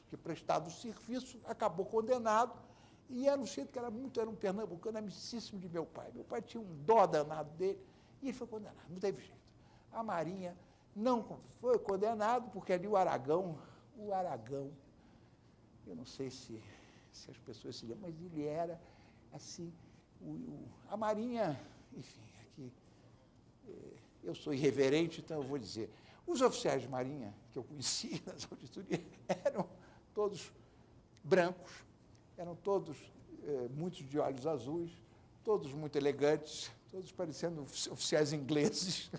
que prestado o serviço, acabou condenado, e era um sujeito que era um pernambucano amicíssimo de meu pai. Meu pai tinha um dó danado dele, e ele foi condenado, não teve jeito. A Marinha não foi condenado, porque ali o Aragão, eu não sei se as pessoas se lembram, mas ele era, assim, a Marinha, enfim, aqui, eu sou irreverente, então eu vou dizer, os oficiais de Marinha que eu conheci nas auditorias eram todos brancos, eram todos muitos de olhos azuis, todos muito elegantes, todos parecendo oficiais ingleses.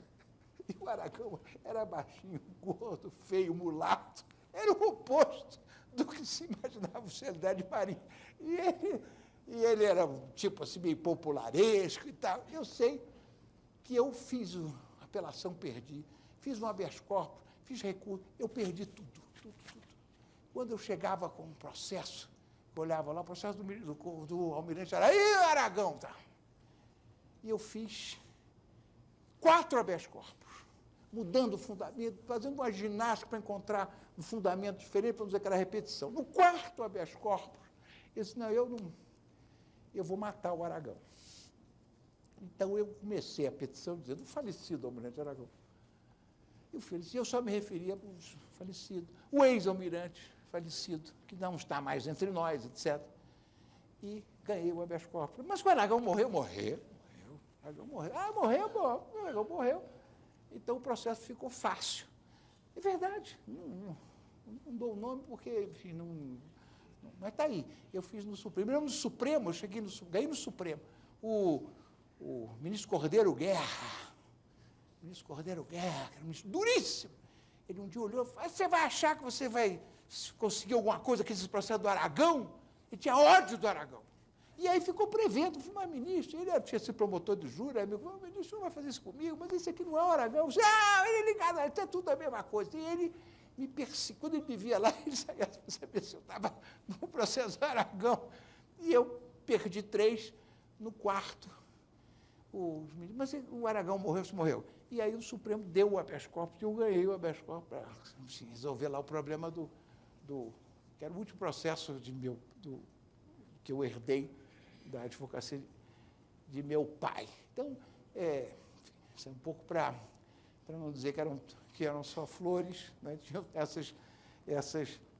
E o Aragão era baixinho, gordo, feio, mulato, era o oposto do que se imaginava o oficialidade de Marinha. E ele era um tipo assim, meio popularesco e tal. Eu sei que eu fiz apelação, perdi, fiz um habeas corpus, fiz recurso, eu perdi tudo. Quando eu chegava com um processo, eu olhava lá, o processo do almirante era, aí, Aragão, tá? E eu fiz 4 habeas corpus, mudando o fundamento, fazendo uma ginástica para encontrar um fundamento diferente, para não dizer que era repetição. No 4º habeas corpus, eu disse, não, eu vou matar o Aragão. Então, eu comecei a petição dizendo, o falecido almirante Aragão. Eu só me referia para os falecidos. O ex-almirante falecido, que não está mais entre nós, etc. E ganhei o habeas corpus. Mas o Aragão morreu. O Aragão morreu. O Aragão morreu. Então, o processo ficou fácil. É verdade. Não dou o nome porque, enfim, mas está aí. Eu fiz no Supremo. Primeiro no Supremo, eu ganhei no Supremo. O ministro Cordeiro Guerra, que era um ministro duríssimo, ele um dia olhou e falou, você vai achar que você vai conseguir alguma coisa com esse processo do Aragão? Ele tinha ódio do Aragão. E aí ficou prevendo, falei, mas ministro, ele tinha sido promotor do júri, amigo, ministro, não vai fazer isso comigo, mas esse aqui não é o Aragão. Ele é ligado, é tudo a mesma coisa. E ele me perseguia, quando ele me via lá, ele saía para saber se eu estava no processo do Aragão. E eu perdi 3 no 4º. Mas o Aragão morreu. E aí o Supremo deu o habeas corpus e eu ganhei o habeas corpus para resolver lá o problema que era o último processo que eu herdei da advocacia de meu pai. Então, isso é um pouco para não dizer que eram só flores, né? Tinham essas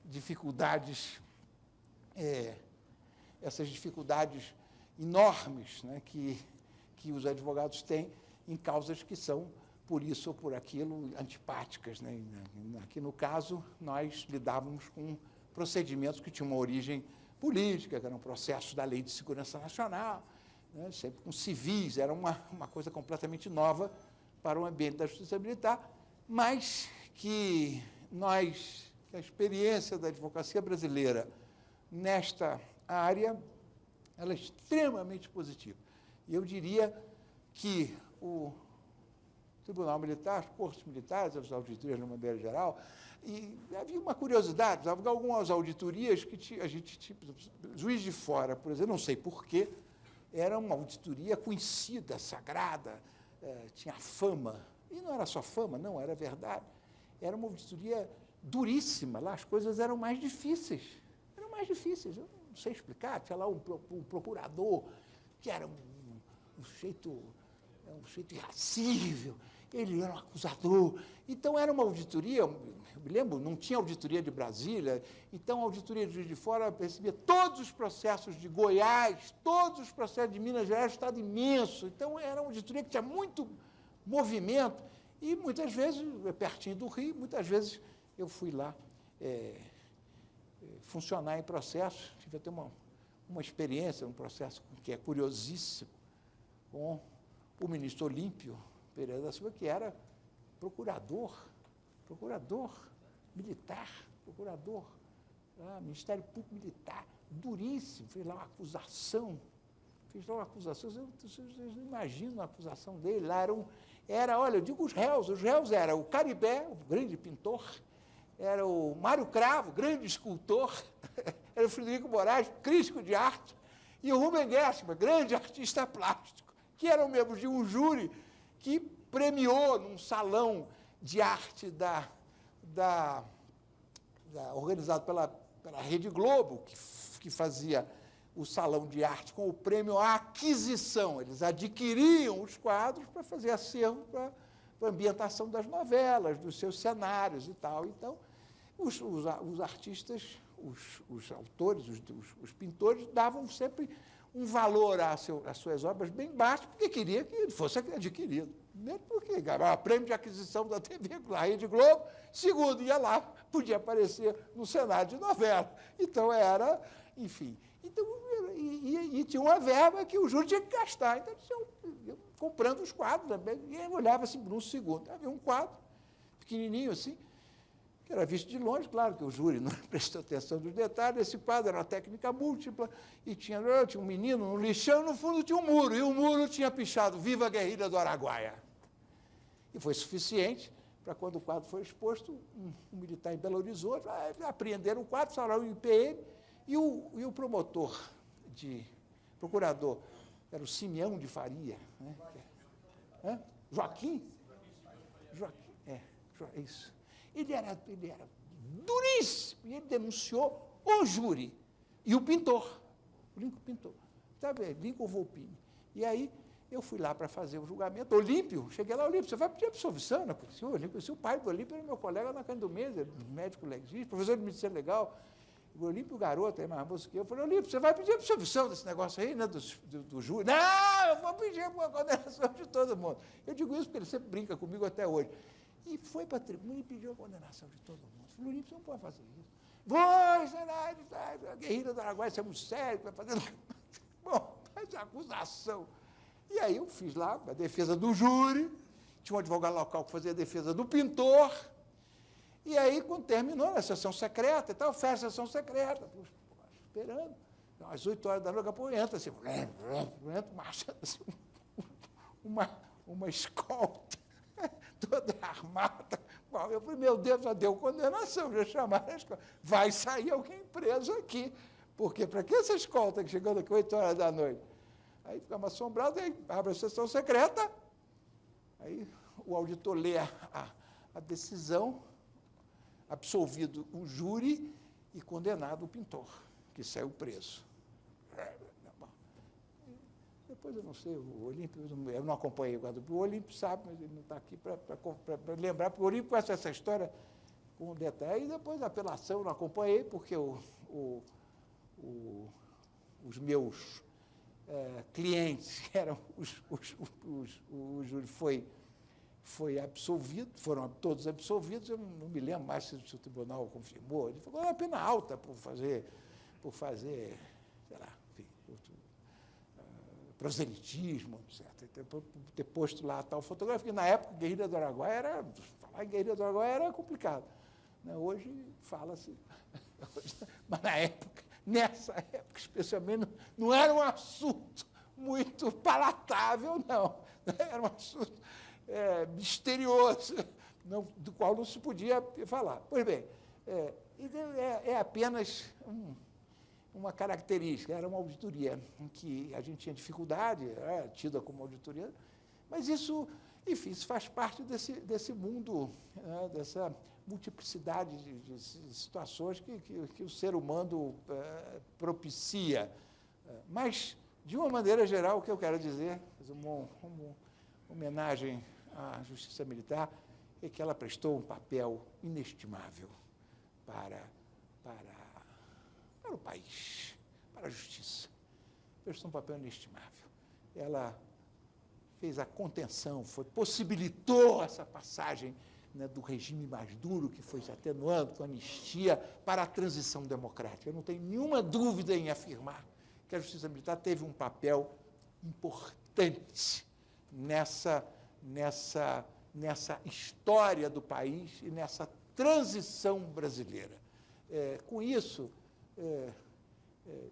dificuldades enormes, né? que os advogados têm em causas que são, por isso ou por aquilo, antipáticas, né? Aqui, no caso, nós lidávamos com procedimentos que tinham uma origem política, que eram processos da Lei de Segurança Nacional, né? Sempre com civis, era uma coisa completamente nova para o ambiente da justiça militar, mas que a experiência da advocacia brasileira nesta área, ela é extremamente positiva. E eu diria que o Tribunal Militar, as cortes militares, as auditorias de uma maneira geral, e havia uma curiosidade, havia algumas auditorias que a gente, Juiz de Fora, por exemplo, não sei porquê, era uma auditoria conhecida, sagrada, tinha fama, e não era só fama, não, era verdade, era uma auditoria duríssima, lá as coisas eram mais difíceis, eu não sei explicar, tinha lá um procurador que era um sujeito irascível, ele era um acusador. Então, era uma auditoria, eu me lembro, não tinha auditoria de Brasília, então a auditoria de Juiz de Fora recebia todos os processos de Goiás, todos os processos de Minas Gerais, estado imenso. Então, era uma auditoria que tinha muito movimento, e muitas vezes, pertinho do Rio, muitas vezes eu fui lá funcionar em processo, tive até uma experiência, um processo que é curiosíssimo, com o ministro Olímpio Pereira da Silva, que era procurador militar, Ministério Público Militar, duríssimo, fez lá uma acusação Fiz lá uma acusação, vocês não imaginam a acusação dele, lá olha, eu digo os réus eram o Caribé, o grande pintor, era o Mário Cravo, grande escultor, era o Frederico Moraes, crítico de arte, e o Rubem Gershman, grande artista plástico, que eram membros de um júri que premiou num salão de arte organizado pela Rede Globo, que fazia o salão de arte com o prêmio à aquisição. Eles adquiriam os quadros para fazer acervo para a ambientação das novelas, dos seus cenários e tal. Então, os artistas, os autores, os pintores, davam sempre um valor às suas obras bem baixo, porque queria que ele fosse adquirido. Primeiro porque ganhava prêmio de aquisição da TV, da Rede Globo. Segundo, ia lá, podia aparecer no cenário de novela. Então, era, enfim. Então, e tinha uma verba que o júri tinha que gastar. Então, eles iam comprando os quadros também. E eu olhava assim por um segundo. Havia um quadro, pequenininho assim, que era visto de longe, claro que o júri não prestou atenção nos detalhes. Esse quadro era uma técnica múltipla, e tinha um menino no lixão, no fundo tinha um muro, e o muro tinha pichado Viva a Guerrilha do Araguaia. E foi suficiente para, quando o quadro foi exposto, um militar em Belo Horizonte, apreenderam o quadro, salaram o IPM, e o procurador, era o Simeão de Faria, né? Joaquim, isso. Ele era duríssimo, e ele denunciou o júri e o pintor, o Lincoln pintor, sabe, Lincoln Volpini. E aí eu fui lá para fazer o julgamento. Olímpio, cheguei lá, Olímpio, você vai pedir absolvição, né? O pai do Olímpio era meu colega na Câmara do Mês, médico legista, professor de medicina legal. O Olímpio, garoto, é mais moço que eu. Falei, Olímpio, você vai pedir absolvição desse negócio aí, né, do júri? Não, eu vou pedir uma condenação de todo mundo. Eu digo isso porque ele sempre brinca comigo até hoje. E foi para a tribuna e pediu a condenação de todo mundo. Falei, Olímpio, você não pode fazer isso. A guerrilha do Araguaia, isso é muito sério, vai fazer... Bom, faz a acusação. E aí eu fiz lá a defesa do júri, tinha um advogado local que fazia a defesa do pintor, e aí, quando terminou a sessão secreta e tal, fecha a sessão secreta, esperando. Então, às 8 horas da noite, a pouco entra assim, marchando assim, uma escolta, toda armada. Bom, eu falei, meu Deus, já deu condenação, já chamaram a escolta. Vai sair alguém preso aqui. Porque para que essa escolta que chegando aqui 8 horas da noite? Aí ficamos assombrados, aí abre a sessão secreta, aí o auditor lê a decisão, absolvido o júri e condenado o pintor, que saiu preso. Depois eu não sei, o Olímpio, eu não acompanhei o Olímpio sabe, mas ele não está aqui para lembrar, porque o Olímpio conhece essa história com detalhe, e depois a apelação eu não acompanhei, porque os meus clientes, que eram o júri foi absolvido, foram todos absolvidos, eu não me lembro mais se o tribunal confirmou, ele falou, uma pena alta por fazer, sei lá, enfim, proselitismo, etc. Por ter posto lá a tal fotografia, porque na época, Guerrilha do Araguaia falar em Guerrilha do Araguaia era complicado. Né? Hoje fala-se, mas na época, nessa época, especialmente, não era um assunto muito palatável, não. Era um assunto misterioso, do qual não se podia falar. Pois bem, é apenas uma característica, era uma auditoria em que a gente tinha dificuldade, tida como auditoria, mas isso, enfim, isso faz parte desse mundo, dessa multiplicidade de situações que o ser humano propicia. Mas, de uma maneira geral, o que eu quero dizer, uma homenagem à Justiça Militar, é que ela prestou um papel inestimável para o país, para a justiça. Prestou um papel inestimável. Ela fez a contenção, possibilitou essa passagem, né, do regime mais duro, que foi se atenuando com a anistia, para a transição democrática. Eu não tenho nenhuma dúvida em afirmar que a Justiça Militar teve um papel importante nessa história do país e nessa transição brasileira. Com isso,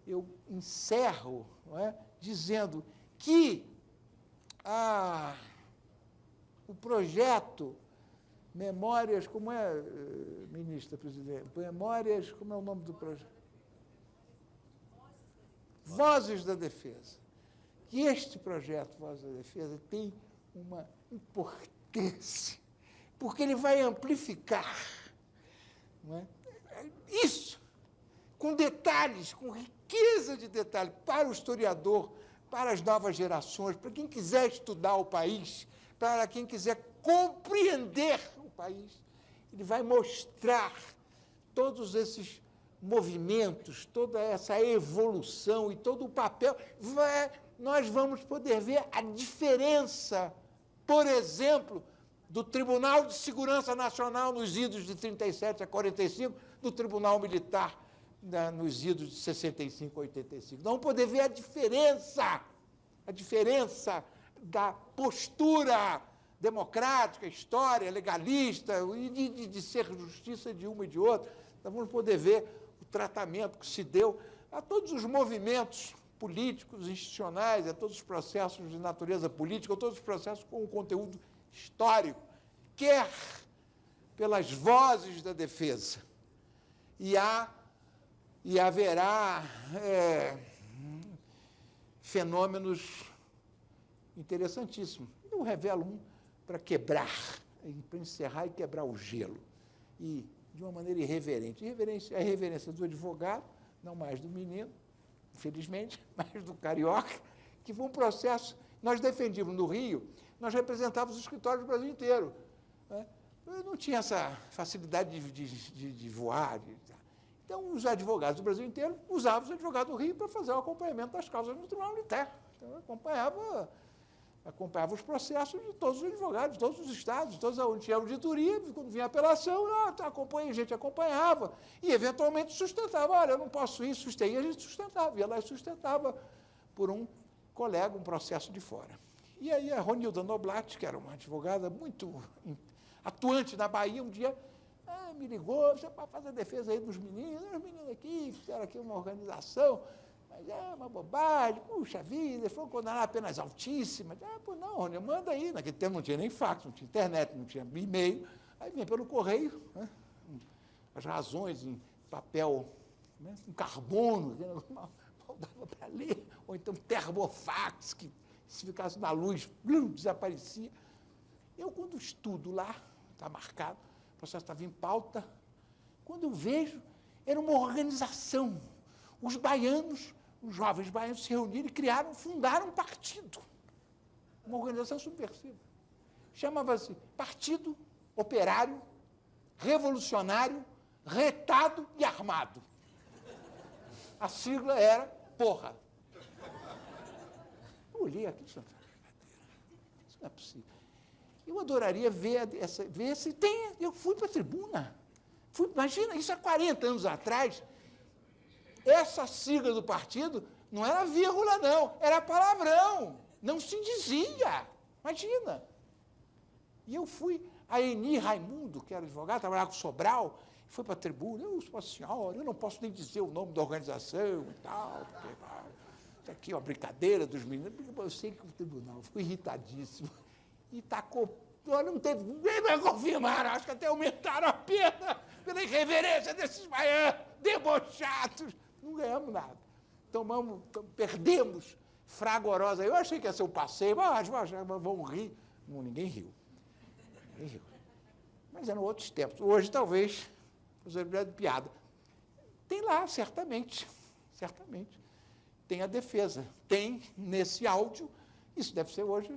eu encerro, não é, dizendo que o projeto Memórias, como é, ministra, presidente? Memórias, como é o nome do projeto? Vozes da Defesa. Que este projeto Vozes da Defesa tem uma importância, porque ele vai amplificar, não é, isso, com detalhes, com riqueza de detalhes, para o historiador, para as novas gerações, para quem quiser estudar o país, para quem quiser compreender o país. Ele vai mostrar todos esses movimentos, toda essa evolução e todo o papel. Nós vamos poder ver a diferença, por exemplo, do Tribunal de Segurança Nacional nos idos de 37 a 45, do Tribunal Militar nos idos de 65 a 85. Nós vamos poder ver a diferença da postura democrática, história, legalista, e de ser justiça de uma e de outra. Nós vamos poder ver o tratamento que se deu a todos os movimentos políticos, institucionais, a todos os processos de natureza política, a todos os processos com conteúdo histórico, quer pelas vozes da defesa. E haverá fenômenos interessantíssimos. Eu revelo um para quebrar, para encerrar e quebrar o gelo. E de uma maneira irreverente. A reverência do advogado, não mais do menino, infelizmente, mas do carioca, que foi um processo. Nós defendíamos no Rio, nós representávamos os escritórios do Brasil inteiro. Né? Eu não tinha essa facilidade de voar. Então, os advogados do Brasil inteiro usavam os advogados do Rio para fazer o acompanhamento das causas no Tribunal Militar. Então, eu acompanhava os processos de todos os advogados, de todos os estados, onde tinha auditoria, quando vinha apelação, a gente acompanhava e, eventualmente, sustentava. Olha, eu não posso ir, sustentei, a gente sustentava, ia lá e sustentava por um colega, um processo de fora. E aí a Ronilda Noblat, que era uma advogada muito atuante na Bahia, um dia me ligou, você pode fazer a defesa aí dos meninos, os meninos aqui fizeram aqui uma organização, mas é uma bobagem, puxa vida, foram condenar apenas altíssimas. Pô, não, Rony, manda aí. Naquele tempo não tinha nem fax, não tinha internet, não tinha e-mail. Aí vinha pelo correio, né, as razões em papel, né, em carbono, mal dava para ler, ou então termofax, que se ficasse na luz, desaparecia. Eu, quando estudo lá, está marcado, o processo estava em pauta, quando eu vejo, era uma organização. Os baianos, os jovens baianos se reuniram e fundaram um partido, uma organização subversiva. Chamava-se Partido Operário Revolucionário Retado e Armado. A sigla era Porra. Eu olhei aqui, isso não é possível. Eu adoraria ver se tem. Eu fui para a tribuna. Imagina, isso há 40 anos atrás. Essa sigla do partido não era vírgula, não, era palavrão. Não se dizia. Imagina. E eu fui, a Eni Raimundo, que era advogado, trabalhava com Sobral, foi para a tribuna. Senhora, eu não posso nem dizer o nome da organização e tal. Isso aqui é uma brincadeira dos meninos. Eu sei que o tribunal ficou irritadíssimo. E tacou. Não teve. Nem vai confirmar, acho que até aumentaram a pena pela irreverência desses baianos debochados. Não ganhamos nada. Perdemos fragorosa. Eu achei que ia ser um passeio, mas vão rir. Ninguém riu. Mas eram outros tempos. Hoje, talvez, possibilidade de piada. Tem lá, certamente. Tem a defesa. Tem nesse áudio. Isso deve ser hoje.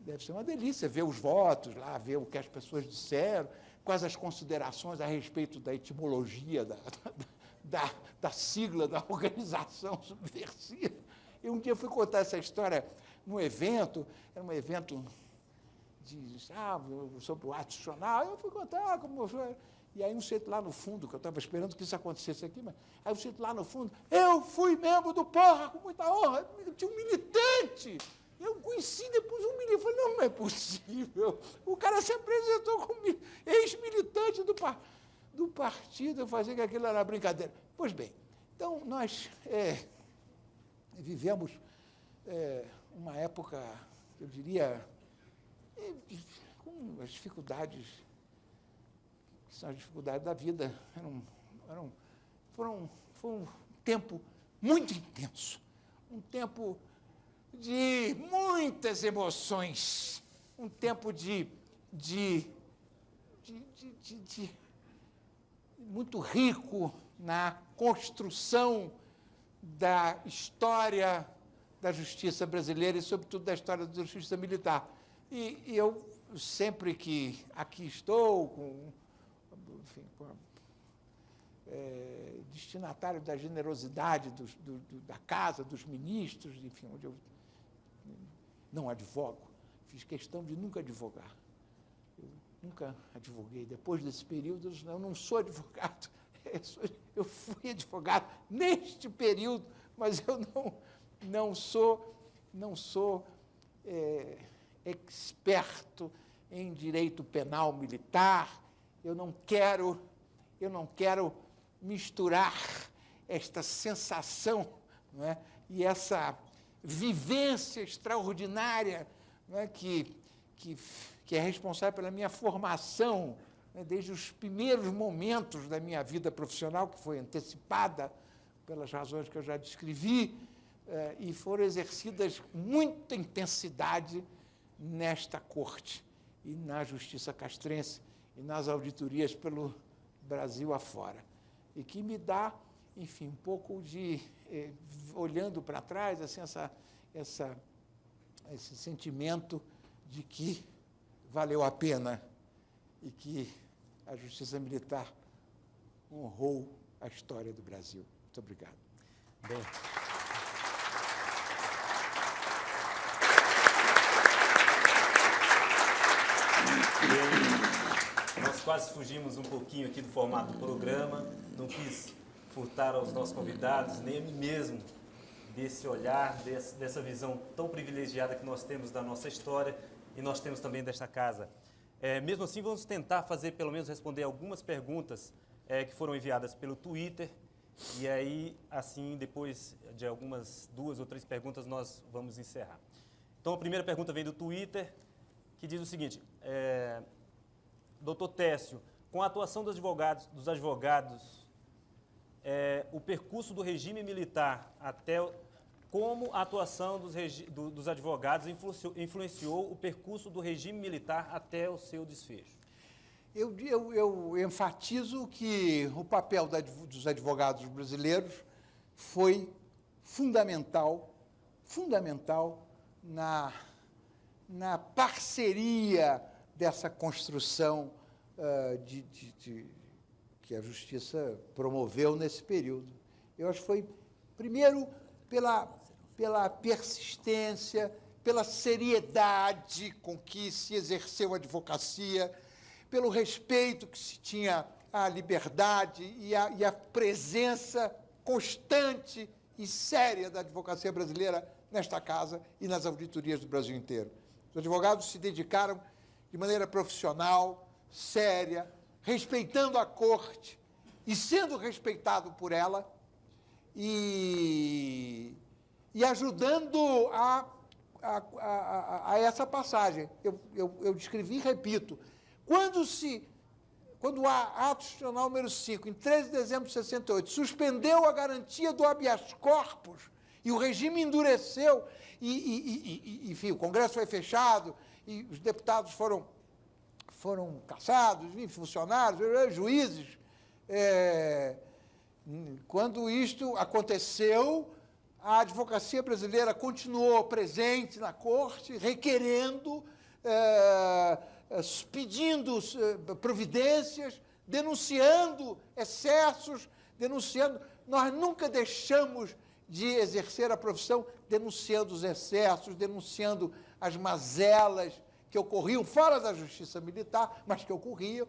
Deve ser uma delícia ver os votos lá, ver o que as pessoas disseram, quais as considerações a respeito da etimologia da sigla da organização subversiva. Eu um dia fui contar essa história num evento, era um evento sobre o ato institucional, eu fui contar como foi. E aí um sujeito lá no fundo, que eu estava esperando que isso acontecesse aqui, mas aí um sujeito lá no fundo, eu fui membro do Porra com muita honra, tinha um militante. Eu conheci depois um militante, falei, não é possível. O cara se apresentou como ex-militante do partido, eu fazia que aquilo era brincadeira. Pois bem, Então, nós vivemos uma época, eu diria, com as dificuldades, que são as dificuldades da vida. Foi um tempo muito intenso, um tempo de muitas emoções, um tempo de muito rico na construção da história da justiça brasileira e, sobretudo, da história da justiça militar. E eu, sempre que aqui estou, destinatário da generosidade da casa, dos ministros, enfim, onde eu não advogo, fiz questão de nunca advogar. Eu nunca advoguei. Depois desse período, eu não sou advogado. Eu fui advogado neste período, mas eu não sou experto em direito penal militar. Eu não quero misturar esta sensação, não é, e essa vivência extraordinária, não é, que é responsável pela minha formação, né, desde os primeiros momentos da minha vida profissional, que foi antecipada pelas razões que eu já descrevi, e foram exercidas com muita intensidade nesta corte e na justiça castrense e nas auditorias pelo Brasil afora. E que me dá, enfim, um pouco de, olhando para trás, assim, esse sentimento de que valeu a pena e que a justiça militar honrou a história do Brasil. Muito obrigado. Bem. Nós quase fugimos um pouquinho aqui do formato do programa, não quis furtar aos nossos convidados, nem a mim mesmo, desse olhar, dessa visão tão privilegiada que nós temos da nossa história e nós temos também desta casa. Mesmo assim, vamos tentar fazer, pelo menos, responder algumas perguntas que foram enviadas pelo Twitter, e aí, assim, depois de algumas 2 ou 3 perguntas, nós vamos encerrar. Então, a primeira pergunta vem do Twitter, que diz o seguinte: Doutor Técio, com a atuação dos advogados, o percurso do regime militar como a atuação dos advogados influenciou o percurso do regime militar até o seu desfecho? Eu enfatizo que o papel dos advogados brasileiros foi fundamental na parceria dessa construção que a justiça promoveu nesse período. Eu acho que foi, primeiro, pela persistência, pela seriedade com que se exerceu a advocacia, pelo respeito que se tinha à liberdade e à presença constante e séria da advocacia brasileira nesta casa e nas auditorias do Brasil inteiro. Os advogados se dedicaram de maneira profissional, séria, respeitando a corte e sendo respeitado por ela e ajudando a essa passagem. Eu descrevi e repito. Quando a Ato Institucional número 5, em 13 de dezembro de 68, suspendeu a garantia do habeas corpus e o regime endureceu, enfim, o Congresso foi fechado e os deputados foram cassados, enfim, funcionários, juízes. Quando isto aconteceu, a advocacia brasileira continuou presente na corte, requerendo, pedindo providências, denunciando excessos, Nós nunca deixamos de exercer a profissão denunciando os excessos, denunciando as mazelas que ocorriam fora da justiça militar, mas que ocorriam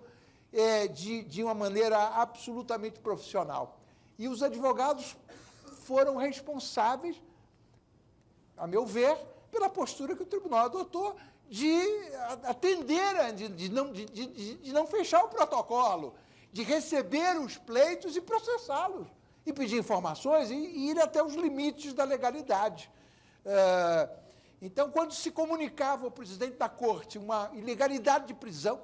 de uma maneira absolutamente profissional. E os advogados foram responsáveis, a meu ver, pela postura que o tribunal adotou de atender, de não fechar o protocolo, de receber os pleitos e processá-los. e pedir informações e ir até os limites da legalidade. Então, quando se comunicava ao presidente da corte uma ilegalidade de prisão,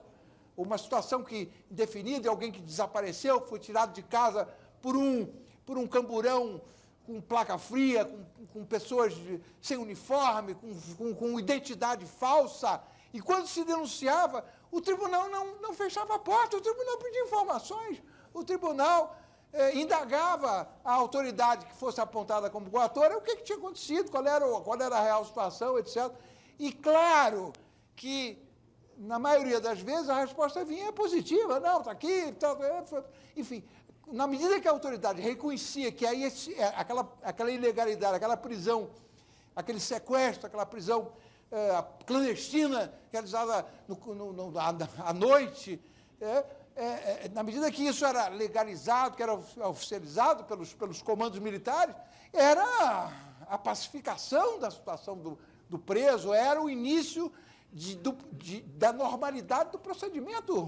uma situação indefinida, alguém que desapareceu, que foi tirado de casa por um camburão com placa fria, com pessoas sem uniforme, com identidade falsa, e quando se denunciava, o tribunal não fechava a porta, o tribunal pedia informações, o tribunal indagava a autoridade que fosse apontada como coautora o que tinha acontecido, qual era a real situação, etc. E claro que, na maioria das vezes, a resposta vinha positiva, não, está aqui, enfim, na medida que a autoridade reconhecia que aí aquela ilegalidade, aquela prisão, aquele sequestro, aquela prisão clandestina, realizada à noite, na medida que isso era legalizado, que era oficializado pelos comandos militares, era a pacificação da situação do preso, era o início da normalidade do procedimento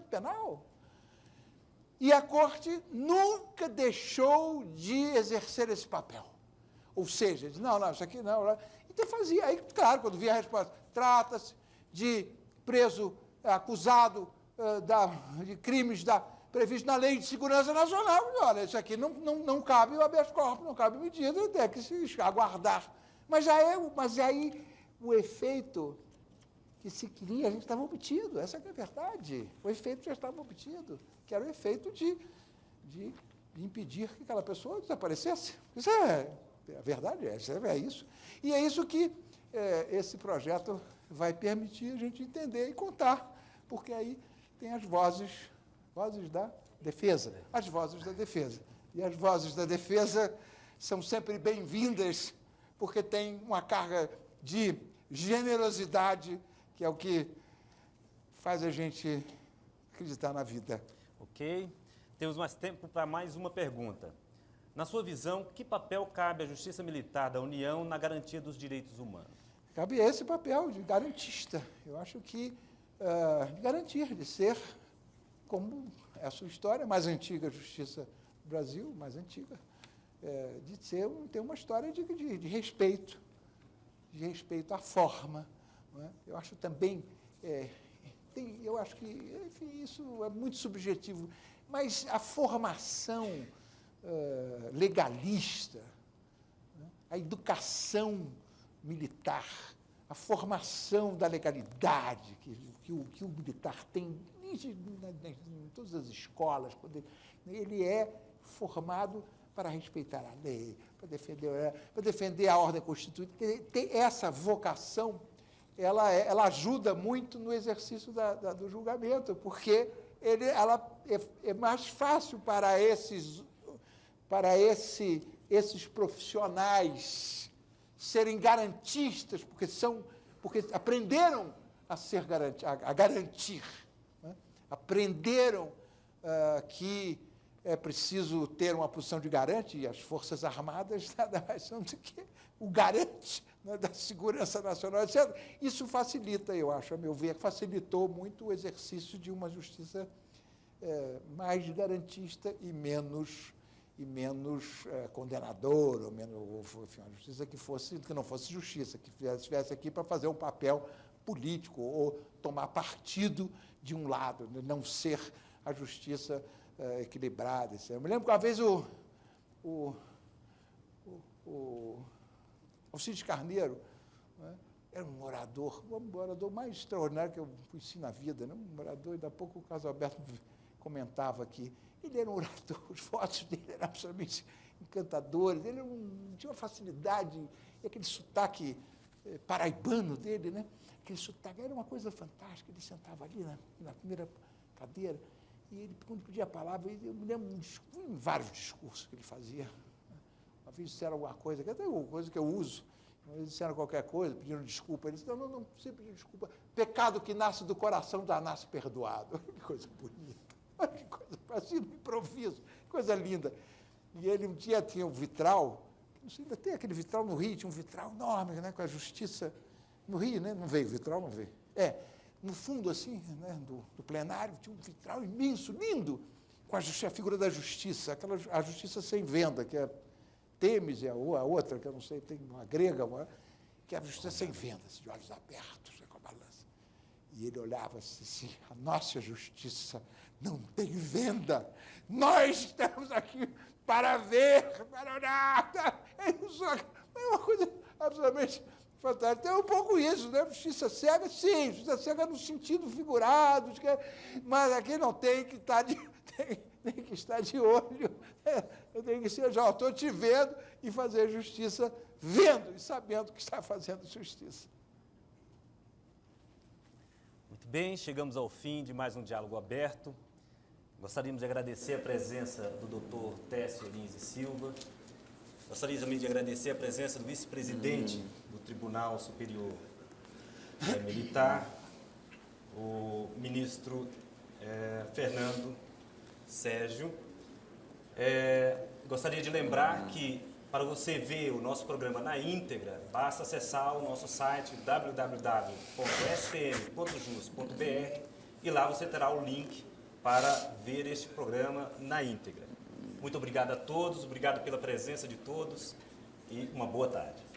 penal. E a Corte nunca deixou de exercer esse papel. Ou seja, diz, não, isso aqui não. Então fazia. Aí, claro, quando via a resposta, trata-se de preso acusado de crimes previstos na Lei de Segurança Nacional. E, olha, isso aqui não cabe o habeas corpus, não cabe medida, tem que se aguardar. Mas aí o efeito que se queria, a gente estava obtido, essa é a verdade. O efeito já estava obtido, que era o efeito de impedir que aquela pessoa desaparecesse. Isso é a verdade, é isso. E é isso que esse projeto vai permitir a gente entender e contar, porque aí tem as vozes da defesa, as vozes da defesa. E as vozes da defesa são sempre bem-vindas, porque tem uma carga de generosidade, que é o que faz a gente acreditar na vida. Ok. Temos mais tempo para mais uma pergunta. Na sua visão, que papel cabe à Justiça Militar da União na garantia dos direitos humanos? Cabe esse papel de garantista. Eu acho que de garantir, de ser, como é a sua história, mais antiga Justiça do Brasil, mais antiga, de ter uma história de respeito à forma. Não é? Eu acho também, eu acho que, enfim, isso é muito subjetivo, mas a formação legalista, né? A educação militar, a formação da legalidade que o militar tem em todas as escolas, quando ele é formado para respeitar a lei, para defender a ordem constituinte. Tem essa vocação, ela ajuda muito no exercício do julgamento, porque é mais fácil para esses profissionais serem garantistas, porque aprenderam a garantir, né? Aprenderam que é preciso ter uma posição de garante, e as Forças Armadas nada mais são do que o garante, né, da segurança nacional, etc. Isso facilita, eu acho, a meu ver, facilitou muito o exercício de uma justiça mais garantista e menos condenadora, ou menos, enfim, uma justiça que não fosse justiça, que estivesse aqui para fazer um papel político ou tomar partido de um lado, não ser a justiça equilibrada. Eu me lembro que uma vez o Alcides Carneiro, né, era um orador mais extraordinário que eu conheci na vida, né, um orador, e daqui a pouco o Carlos Alberto comentava aqui, ele era um orador, os votos dele eram absolutamente encantadores, ele tinha uma facilidade, e aquele sotaque paraibano dele, né, aquele sotaque, era uma coisa fantástica. Ele sentava ali na primeira cadeira, e ele, quando pedia a palavra, eu me lembro em vários discursos que ele fazia. Uma vez disseram alguma coisa, que até é uma coisa que eu uso, uma vez disseram qualquer coisa, pediram desculpa, ele disse, não precisa pedir desculpa, pecado que nasce do coração já nasce perdoado. Que coisa bonita, que coisa, parecia um improviso, que coisa linda. E ele um dia tinha um vitral, não sei, ainda tem aquele vitral no Rio, tinha um vitral enorme, né, com a justiça, no Rio, né, não veio vitral, não veio. No fundo, assim, né, do plenário, tinha um vitral imenso, lindo, com a figura da justiça, a justiça sem venda, que é Têmis, e a outra, que eu não sei, tem uma grega, que é a justiça sem venda, de olhos abertos, com a balança. E ele olhava assim, a nossa justiça não tem venda, nós estamos aqui para ver, para nada. É uma coisa absolutamente fantástica. Tem um pouco isso, né? Justiça cega, sim, justiça cega no sentido figurado, mas aqui não tem que estar tem que estar de olho, eu tenho que ser, já estou te vendo, e fazer justiça vendo e sabendo que está fazendo justiça. Muito bem, chegamos ao fim de mais um Diálogo Aberto. Gostaríamos de agradecer a presença do Dr. Técio Lins e Silva. Gostaríamos também de agradecer a presença do vice-presidente do Tribunal Superior Militar, o ministro Fernando Sérgio. Gostaria de lembrar que, para você ver o nosso programa na íntegra, basta acessar o nosso site www.stm.jus.br e lá você terá o link para ver este programa na íntegra. Muito obrigado a todos, obrigado pela presença de todos e uma boa tarde.